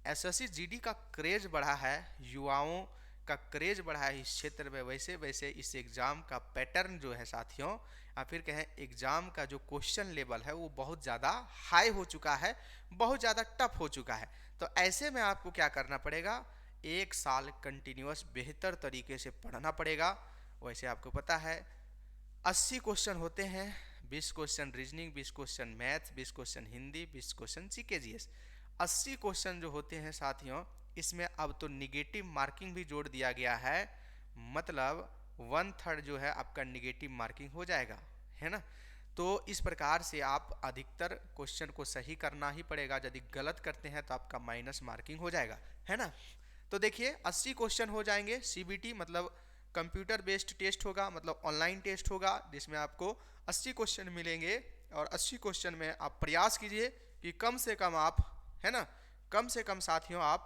SSC GD का क्रेज बढ़ा है, युवाओं का क्रेज बढ़ा है इस क्षेत्र में, वैसे वैसे इस एग्ज़ाम का पैटर्न जो है साथियों, या फिर कहें एग्ज़ाम का जो क्वेश्चन लेवल है वो बहुत ज़्यादा हाई हो चुका है, बहुत ज़्यादा टफ हो चुका है। तो ऐसे में आपको क्या करना पड़ेगा, 1 साल कंटिन्यूस बेहतर तरीके से पढ़ना पड़ेगा। वैसे आपको पता है 80 क्वेश्चन होते हैं, 20 question reasoning, 20 question math, 20 question Hindi, 20 question GK GS। 80 question जो होते हैं साथियों, इसमें अब तो निगेटिव मार्किंग भी जोड़ दिया गया है, मतलब 1/3 जो है आपका निगेटिव मार्किंग हो जाएगा, है ना। तो इस प्रकार से आप अधिकतर क्वेश्चन को सही करना ही पड़ेगा, यदि गलत करते हैं तो आपका माइनस मार्किंग हो जाएगा, है ना। तो देखिए 80 क्वेश्चन हो जाएंगे। CBT मतलब कंप्यूटर बेस्ड टेस्ट होगा, मतलब ऑनलाइन टेस्ट होगा, जिसमें आपको 80 क्वेश्चन मिलेंगे। और 80 क्वेश्चन में आप प्रयास कीजिए कि कम से कम आप, है ना, कम से कम साथियों आप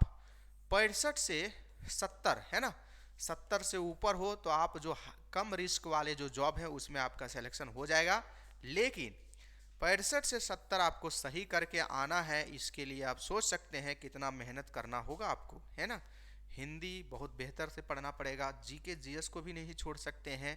65 से 70, है ना, 70 से ऊपर हो तो आप जो कम रिस्क वाले जो जॉब है उसमें आपका सिलेक्शन हो जाएगा। लेकिन 65 से 70 आपको सही करके आना है, इसके लिए आप सोच सकते हैं कितना मेहनत करना होगा आपको, है ना। हिंदी बहुत बेहतर से पढ़ना पड़ेगा, GK GS को भी नहीं छोड़ सकते हैं।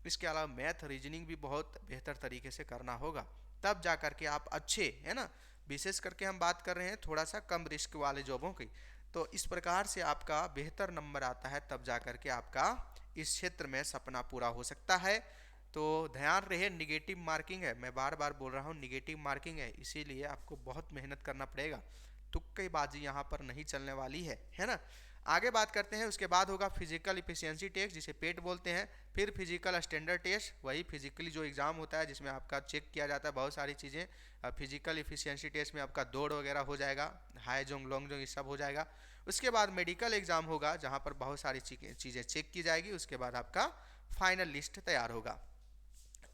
इसके अलावा मैथ रीजनिंग भी बहुत बेहतर तरीके से करना होगा, तब जा कर के आप अच्छे, है ना, विशेष करके हम बात कर रहे हैं थोड़ा सा कम रिस्क वाले जॉबों की। तो इस प्रकार से आपका बेहतर नंबर आता है, तब जा करके आपका इस क्षेत्र में सपना पूरा हो सकता है। तो ध्यान रहे, निगेटिव मार्किंग है, मैं बार बार बोल रहा हूँ निगेटिव मार्किंग है, इसीलिए आपको बहुत मेहनत करना पड़ेगा। तुक्केबाजी यहाँ पर नहीं चलने वाली है ना। आगे बात करते हैं, उसके बाद होगा फिजिकल इफिशियंसी टेस्ट, जिसे पेट बोलते हैं। फिर फिजिकल स्टैंडर्ड टेस्ट, वही फिजिकली जो एग्जाम होता है जिसमें आपका चेक किया जाता है बहुत सारी चीज़ें। फिजिकल इफिशियंसी टेस्ट में आपका दौड़ वगैरह हो जाएगा, हाई जंप लॉन्ग जंप ये सब हो जाएगा। उसके बाद मेडिकल एग्जाम होगा जहाँ पर बहुत सारी चीज़ें चेक की जाएगी। उसके बाद आपका फाइनल लिस्ट तैयार होगा।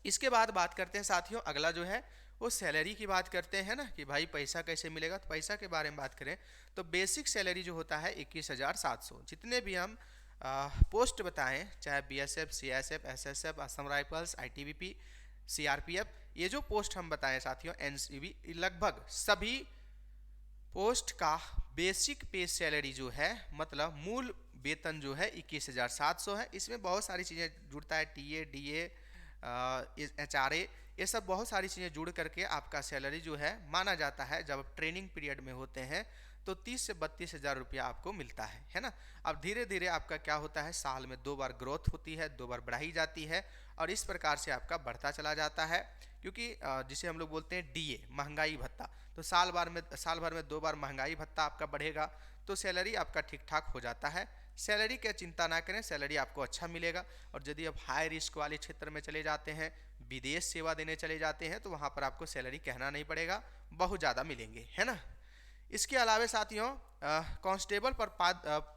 इसके बाद बात करते हैं साथियों, अगला जो है वो सैलरी की बात करते हैं ना, कि भाई पैसा कैसे मिलेगा। तो पैसा के बारे में बात करें तो बेसिक सैलरी जो होता है 21,700। जितने भी हम पोस्ट बताएं, चाहे BSF, CSF, SSF, Assam rifles, ITBP, CRPF, ये जो पोस्ट हम बताएं साथियों, एनसीबी, लगभग सभी पोस्ट का बेसिक पे सैलरी जो है, मतलब मूल वेतन जो है 21,700 है। इसमें बहुत सारी चीज़ें जुड़ता है, टीए, डीए, एचआरए, ये सब बहुत सारी चीज़ें जुड़ करके आपका सैलरी जो है माना जाता है। जब ट्रेनिंग पीरियड में होते हैं तो 30 से 32 हज़ार रुपया आपको मिलता है ना। अब धीरे धीरे आपका क्या होता है, साल में 2 बार ग्रोथ होती है, 2 बार बढ़ाई जाती है, और इस प्रकार से आपका बढ़ता चला जाता है। क्योंकि जिसे हम लोग बोलते हैं डीए, महंगाई भत्ता, तो साल भर में 2 बार महंगाई भत्ता आपका बढ़ेगा, तो सैलरी आपका ठीक ठाक हो जाता है। सैलरी की चिंता ना करें, सैलरी आपको अच्छा मिलेगा। और यदि आप हाई रिस्क वाले क्षेत्र में चले जाते हैं, विदेश सेवा देने चले जाते हैं, तो वहाँ पर आपको सैलरी कहना नहीं पड़ेगा, बहुत ज़्यादा मिलेंगे, है ना। इसके अलावा साथियों, कांस्टेबल पर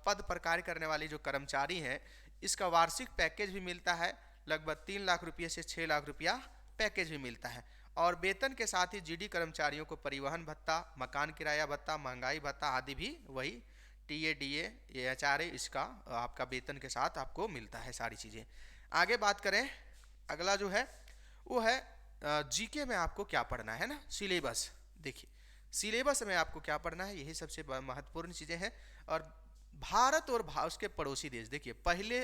पद पर कार्य करने वाले जो कर्मचारी हैं, इसका वार्षिक पैकेज भी मिलता है। लगभग 3 लाख रुपये से 6 लाख रुपया पैकेज भी मिलता है। और वेतन के साथ ही जीडी कर्मचारियों को परिवहन भत्ता, मकान किराया भत्ता, महंगाई भत्ता आदि भी वही टीए, डीए, एचआरए, इसका आपका वेतन के साथ आपको मिलता है सारी चीज़ें। आगे बात करें, अगला जो है वो है जीके में आपको क्या पढ़ना है ना, सिलेबस। देखिए सिलेबस में आपको क्या पढ़ना है, यही सबसे महत्वपूर्ण चीज़ें हैं। और भारत और उसके पड़ोसी देश, देखिए पहले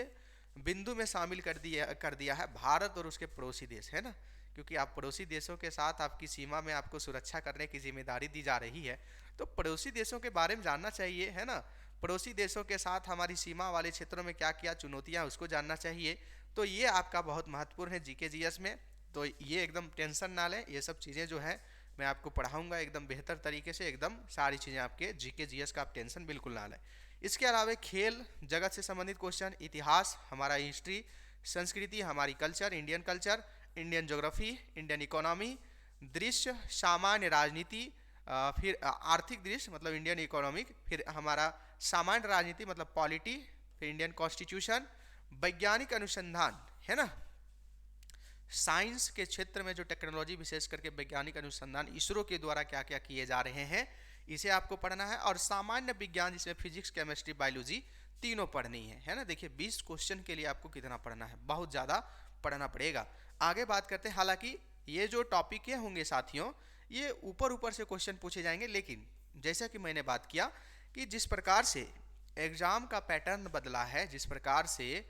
बिंदु में शामिल कर दिया है भारत और उसके पड़ोसी देश, है ना। क्योंकि आप पड़ोसी देशों के साथ आपकी सीमा में आपको सुरक्षा करने की जिम्मेदारी दी जा रही है, तो पड़ोसी देशों के बारे में जानना चाहिए, है ना। पड़ोसी देशों के साथ हमारी सीमा वाले क्षेत्रों में क्या क्या चुनौतियां, उसको जानना चाहिए। तो ये आपका बहुत महत्वपूर्ण है जीके जीएस में। तो ये एकदम टेंशन ना लें, ये सब चीज़ें जो है मैं आपको पढ़ाऊंगा एकदम बेहतर तरीके से, एकदम सारी चीज़ें आपके जीके जीएस का आप टेंशन बिल्कुल ना लें। इसके अलावा खेल जगत से संबंधित क्वेश्चन, इतिहास, हमारा हिस्ट्री, संस्कृति, हमारी culture, Indian culture, Indian geography, Indian economy, दृश्य, सामान्य राजनीति, फिर आर्थिक दृश्य मतलब इंडियन इकोनॉमिक, फिर हमारा सामान्य राजनीति मतलब पॉलिटी, फिर इंडियन कॉन्स्टिट्यूशन, वैज्ञानिक अनुसंधान, है ना। साइंस के क्षेत्र में जो टेक्नोलॉजी, विशेष करके वैज्ञानिक अनुसंधान इसरो के द्वारा क्या क्या किए जा रहे हैं, इसे आपको पढ़ना है। और सामान्य विज्ञान जिसमें फिजिक्स, केमिस्ट्री, बायोलॉजी तीनों पढ़नी है ना। देखिए 20 क्वेश्चन के लिए आपको कितना पढ़ना है, बहुत ज़्यादा पढ़ना पड़ेगा। आगे बात करते हैं, हालांकि ये जो टॉपिक होंगे साथियों, ये ऊपर से क्वेश्चन पूछे जाएंगे, लेकिन जैसा कि मैंने बात किया कि जिस प्रकार से एग्जाम का पैटर्न बदला है, जिस प्रकार से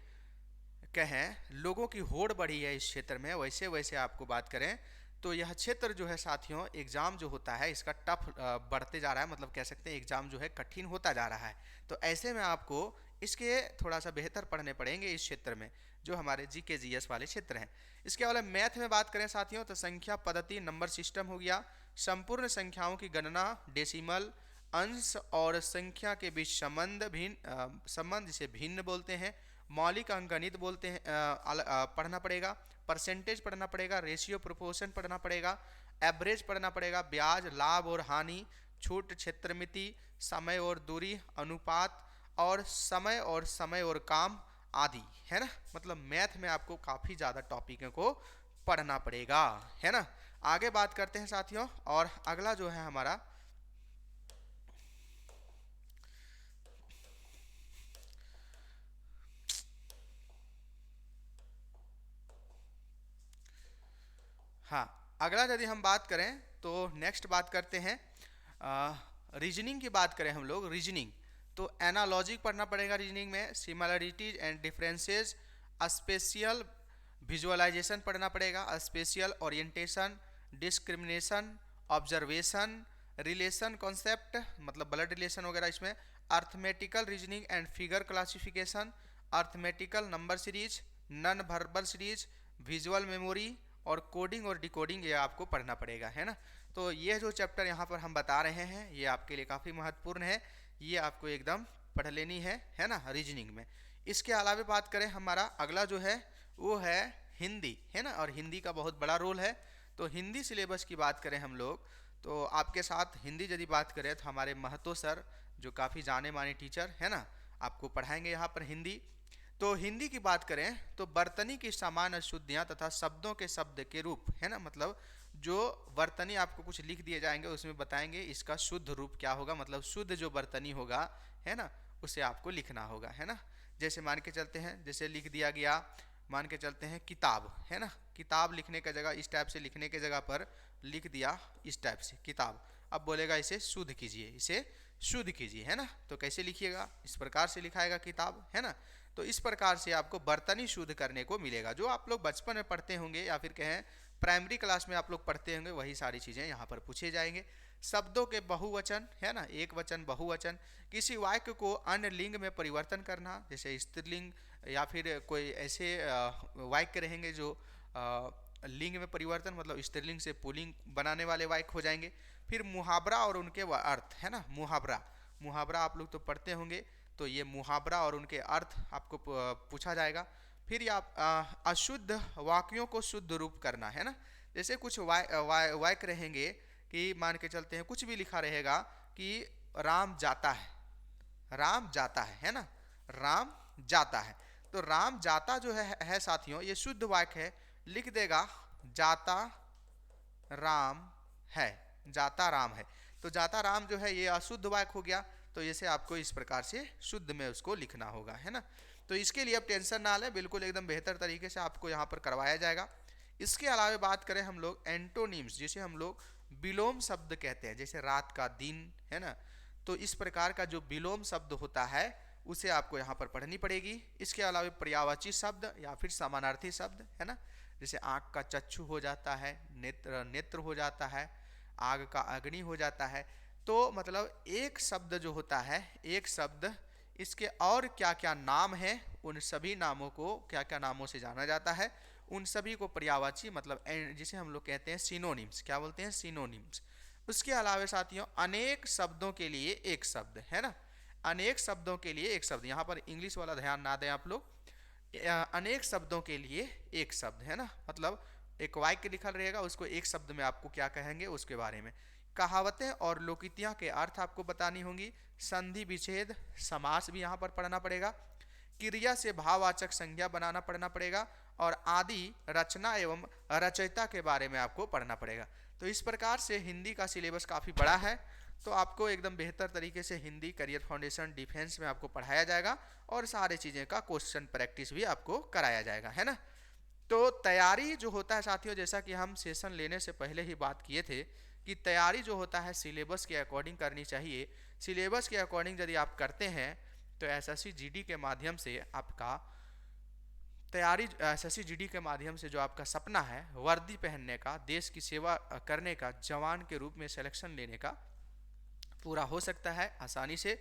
कहें लोगों की होड़ बढ़ी है इस क्षेत्र में, वैसे वैसे आपको बात करें तो यह क्षेत्र जो है साथियों, एग्ज़ाम जो होता है इसका टफ बढ़ते जा रहा है, मतलब कह सकते हैं एग्ज़ाम जो है कठिन होता जा रहा है। तो ऐसे में आपको इसके थोड़ा सा बेहतर पढ़ने पड़ेंगे इस क्षेत्र में, जो हमारे जीके जीएस वाले क्षेत्र हैं। इसके अलावा मैथ में बात करें साथियों, तो संख्या पद्धति, नंबर सिस्टम हो गया, संपूर्ण संख्याओं की गणना, डेसिमल, अंश और संख्या के बीच संबंध जिसे भिन्न बोलते हैं, मौलिक अंकगणित बोलते हैं, पढ़ना पड़ेगा, परसेंटेज पढ़ना पड़ेगा, रेशियो प्रोपोर्शन पढ़ना पड़ेगा, एवरेज पढ़ना पड़ेगा, ब्याज, लाभ और हानि, छूट, क्षेत्रमिति, समय और दूरी, अनुपात, और समय और काम आदि, है ना। मतलब मैथ में आपको काफ़ी ज़्यादा टॉपिकों को पढ़ना पड़ेगा, है ना। आगे बात करते हैं साथियों, और अगला जो है हमारा हाँ, अगला यदि हम बात करें तो नेक्स्ट बात करते हैं रीजनिंग की। बात करें हम लोग रीजनिंग, तो एनालॉजिक पढ़ना पड़ेगा रीजनिंग में, similarities and differences, spatial visualisation पढ़ना पड़ेगा, spatial orientation, discrimination, observation, relation concept मतलब ब्लड रिलेशन वगैरह इसमें, arithmetical reasoning and figure classification, arithmetical number series, non verbal series, visual memory और कोडिंग और डिकोडिंग, ये आपको पढ़ना पड़ेगा, है ना। तो ये जो चैप्टर यहाँ पर हम बता रहे हैं ये आपके लिए काफ़ी महत्वपूर्ण है, ये आपको एकदम पढ़ लेनी है ना, रीजनिंग में। इसके अलावा बात करें, हमारा अगला जो है वो है हिंदी, है ना, और हिंदी का बहुत बड़ा रोल है। तो हिंदी सिलेबस की बात करें हम लोग, तो आपके साथ हिंदी यदि बात करें तो हमारे महतो सर जो काफ़ी जाने माने टीचर है ना, आपको पढ़ाएंगे यहाँ पर हिंदी। तो हिंदी की बात करें तो बर्तनी की सामान्य शुद्धियाँ तथा शब्दों के शब्द के रूप, है ना, मतलब जो बर्तनी आपको कुछ लिख दिए जाएंगे उसमें बताएंगे इसका शुद्ध रूप क्या होगा, मतलब शुद्ध जो बर्तनी होगा, है ना, उसे आपको लिखना होगा, है ना। जैसे मान के चलते हैं, जैसे लिख दिया गया, मान के चलते हैं किताब, है ना, किताब लिखने का जगह इस टाइप से लिखने के जगह पर लिख दिया इस टाइप से किताब, अब बोलेगा इसे शुद्ध कीजिए, इसे शुद्ध कीजिए, है ना। तो कैसे लिखिएगा, इस प्रकार से लिखाएगा किताब, है ना। तो इस प्रकार से आपको बर्तनी शुद्ध करने को मिलेगा, जो आप लोग बचपन में पढ़ते होंगे या फिर कहें प्राइमरी क्लास में आप लोग पढ़ते होंगे, वही सारी चीज़ें यहाँ पर पूछे जाएंगे। शब्दों के बहुवचन, है ना, एक वचन बहुवचन, किसी वाक्य को अन्य लिंग में परिवर्तन करना, जैसे स्त्रीलिंग या फिर कोई ऐसे वाक्य रहेंगे जो लिंग में परिवर्तन, मतलब स्त्रीलिंग से पुल्लिंग बनाने वाले वाक्य हो जाएंगे। फिर मुहावरा और उनके अर्थ, है ना, मुहावरा, मुहावरा आप लोग तो पढ़ते होंगे, तो ये मुहावरा और उनके अर्थ आपको पूछा जाएगा। फिर आप अशुद्ध वाक्यों को शुद्ध रूप करना, है ना, जैसे कुछ वाक्य रहेंगे कि मान के चलते हैं कुछ भी लिखा रहेगा कि राम जाता है, राम जाता है ना, राम जाता है, तो राम जाता जो है साथियों, ये शुद्ध वाक्य है, लिख देगा जाता राम है, जाता राम है, तो जाता राम जो है ये अशुद्ध वाक्य हो गया, तो इसे आपको इस प्रकार से शुद्ध में उसको लिखना होगा, है ना। तो इसके लिए अब टेंशन ना लें, बिल्कुल एकदम बेहतर तरीके से आपको यहाँ पर करवाया जाएगा। इसके अलावा बात करें हम लोग एंटोनिम्स, जिसे हम लोग विलोम शब्द कहते हैं, जैसे रात का दिन, है ना, तो इस प्रकार का जो विलोम शब्द होता है उसे आपको यहाँ पर पढ़नी पड़ेगी। इसके अलावा पर्यायवाची शब्द या फिर समानार्थी शब्द, है ना, जैसे आँख का चक्षु हो जाता है, नेत्र नेत्र हो जाता है, आग का अग्नि हो जाता है। तो मतलब एक शब्द जो होता है, एक शब्द, इसके और क्या क्या नाम हैं, उन सभी नामों को क्या क्या नामों से जाना जाता है, उन सभी को पर्यायवाची मतलब जिसे हम लोग कहते हैं सिनोनिम्स, क्या बोलते हैं, सिनोनिम्स। उसके अलावा साथियों अनेक शब्दों के लिए एक शब्द, है ना, अनेक शब्दों के लिए एक शब्द, यहाँ पर इंग्लिश वाला ध्यान ना दें आप लोग, अनेक शब्दों के लिए एक शब्द, है ना, मतलब एक वाक्य लिखा रहेगा, उसको एक शब्द में आपको क्या कहेंगे उसके बारे में। कहावतें और लोकोक्तियाँ के अर्थ आपको बतानी होंगी, संधि विच्छेद समास भी यहाँ पर पढ़ना पड़ेगा, क्रिया से भाववाचक संज्ञा बनाना पढ़ना पड़ेगा, और आदि रचना एवं रचयिता के बारे में आपको पढ़ना पड़ेगा। तो इस प्रकार से हिंदी का सिलेबस काफ़ी बड़ा है, तो आपको एकदम बेहतर तरीके से हिंदी करियर फाउंडेशन डिफेंस में आपको पढ़ाया जाएगा, और सारे चीज़ें का क्वेश्चन प्रैक्टिस भी आपको कराया जाएगा, है ना। तो तैयारी जो होता है साथियों, जैसा कि हम सेशन लेने से पहले ही बात किए थे कि तैयारी जो होता है सिलेबस के अकॉर्डिंग करनी चाहिए। सिलेबस के अकॉर्डिंग यदि आप करते हैं तो एसएससी जीडी के माध्यम से आपका तैयारी, एसएससी जीडी के माध्यम से जो आपका सपना है वर्दी पहनने का, देश की सेवा करने का, जवान के रूप में सिलेक्शन लेने का, पूरा हो सकता है आसानी से।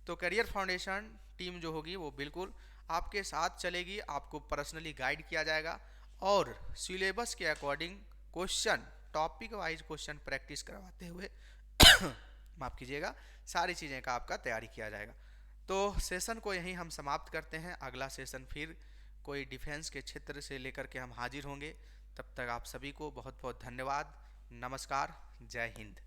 तो करियर फाउंडेशन टीम जो होगी वो बिल्कुल आपके साथ चलेगी, आपको पर्सनली गाइड किया जाएगा, और सिलेबस के according question, topic wise question practice करवाते हुए माफ़ कीजिएगा, सारी चीज़ें का आपका तैयारी किया जाएगा। तो सेशन को यहीं हम समाप्त करते हैं, अगला सेशन फिर कोई डिफेंस के क्षेत्र से लेकर के हम हाजिर होंगे। तब तक आप सभी को बहुत बहुत धन्यवाद, नमस्कार, जय हिंद।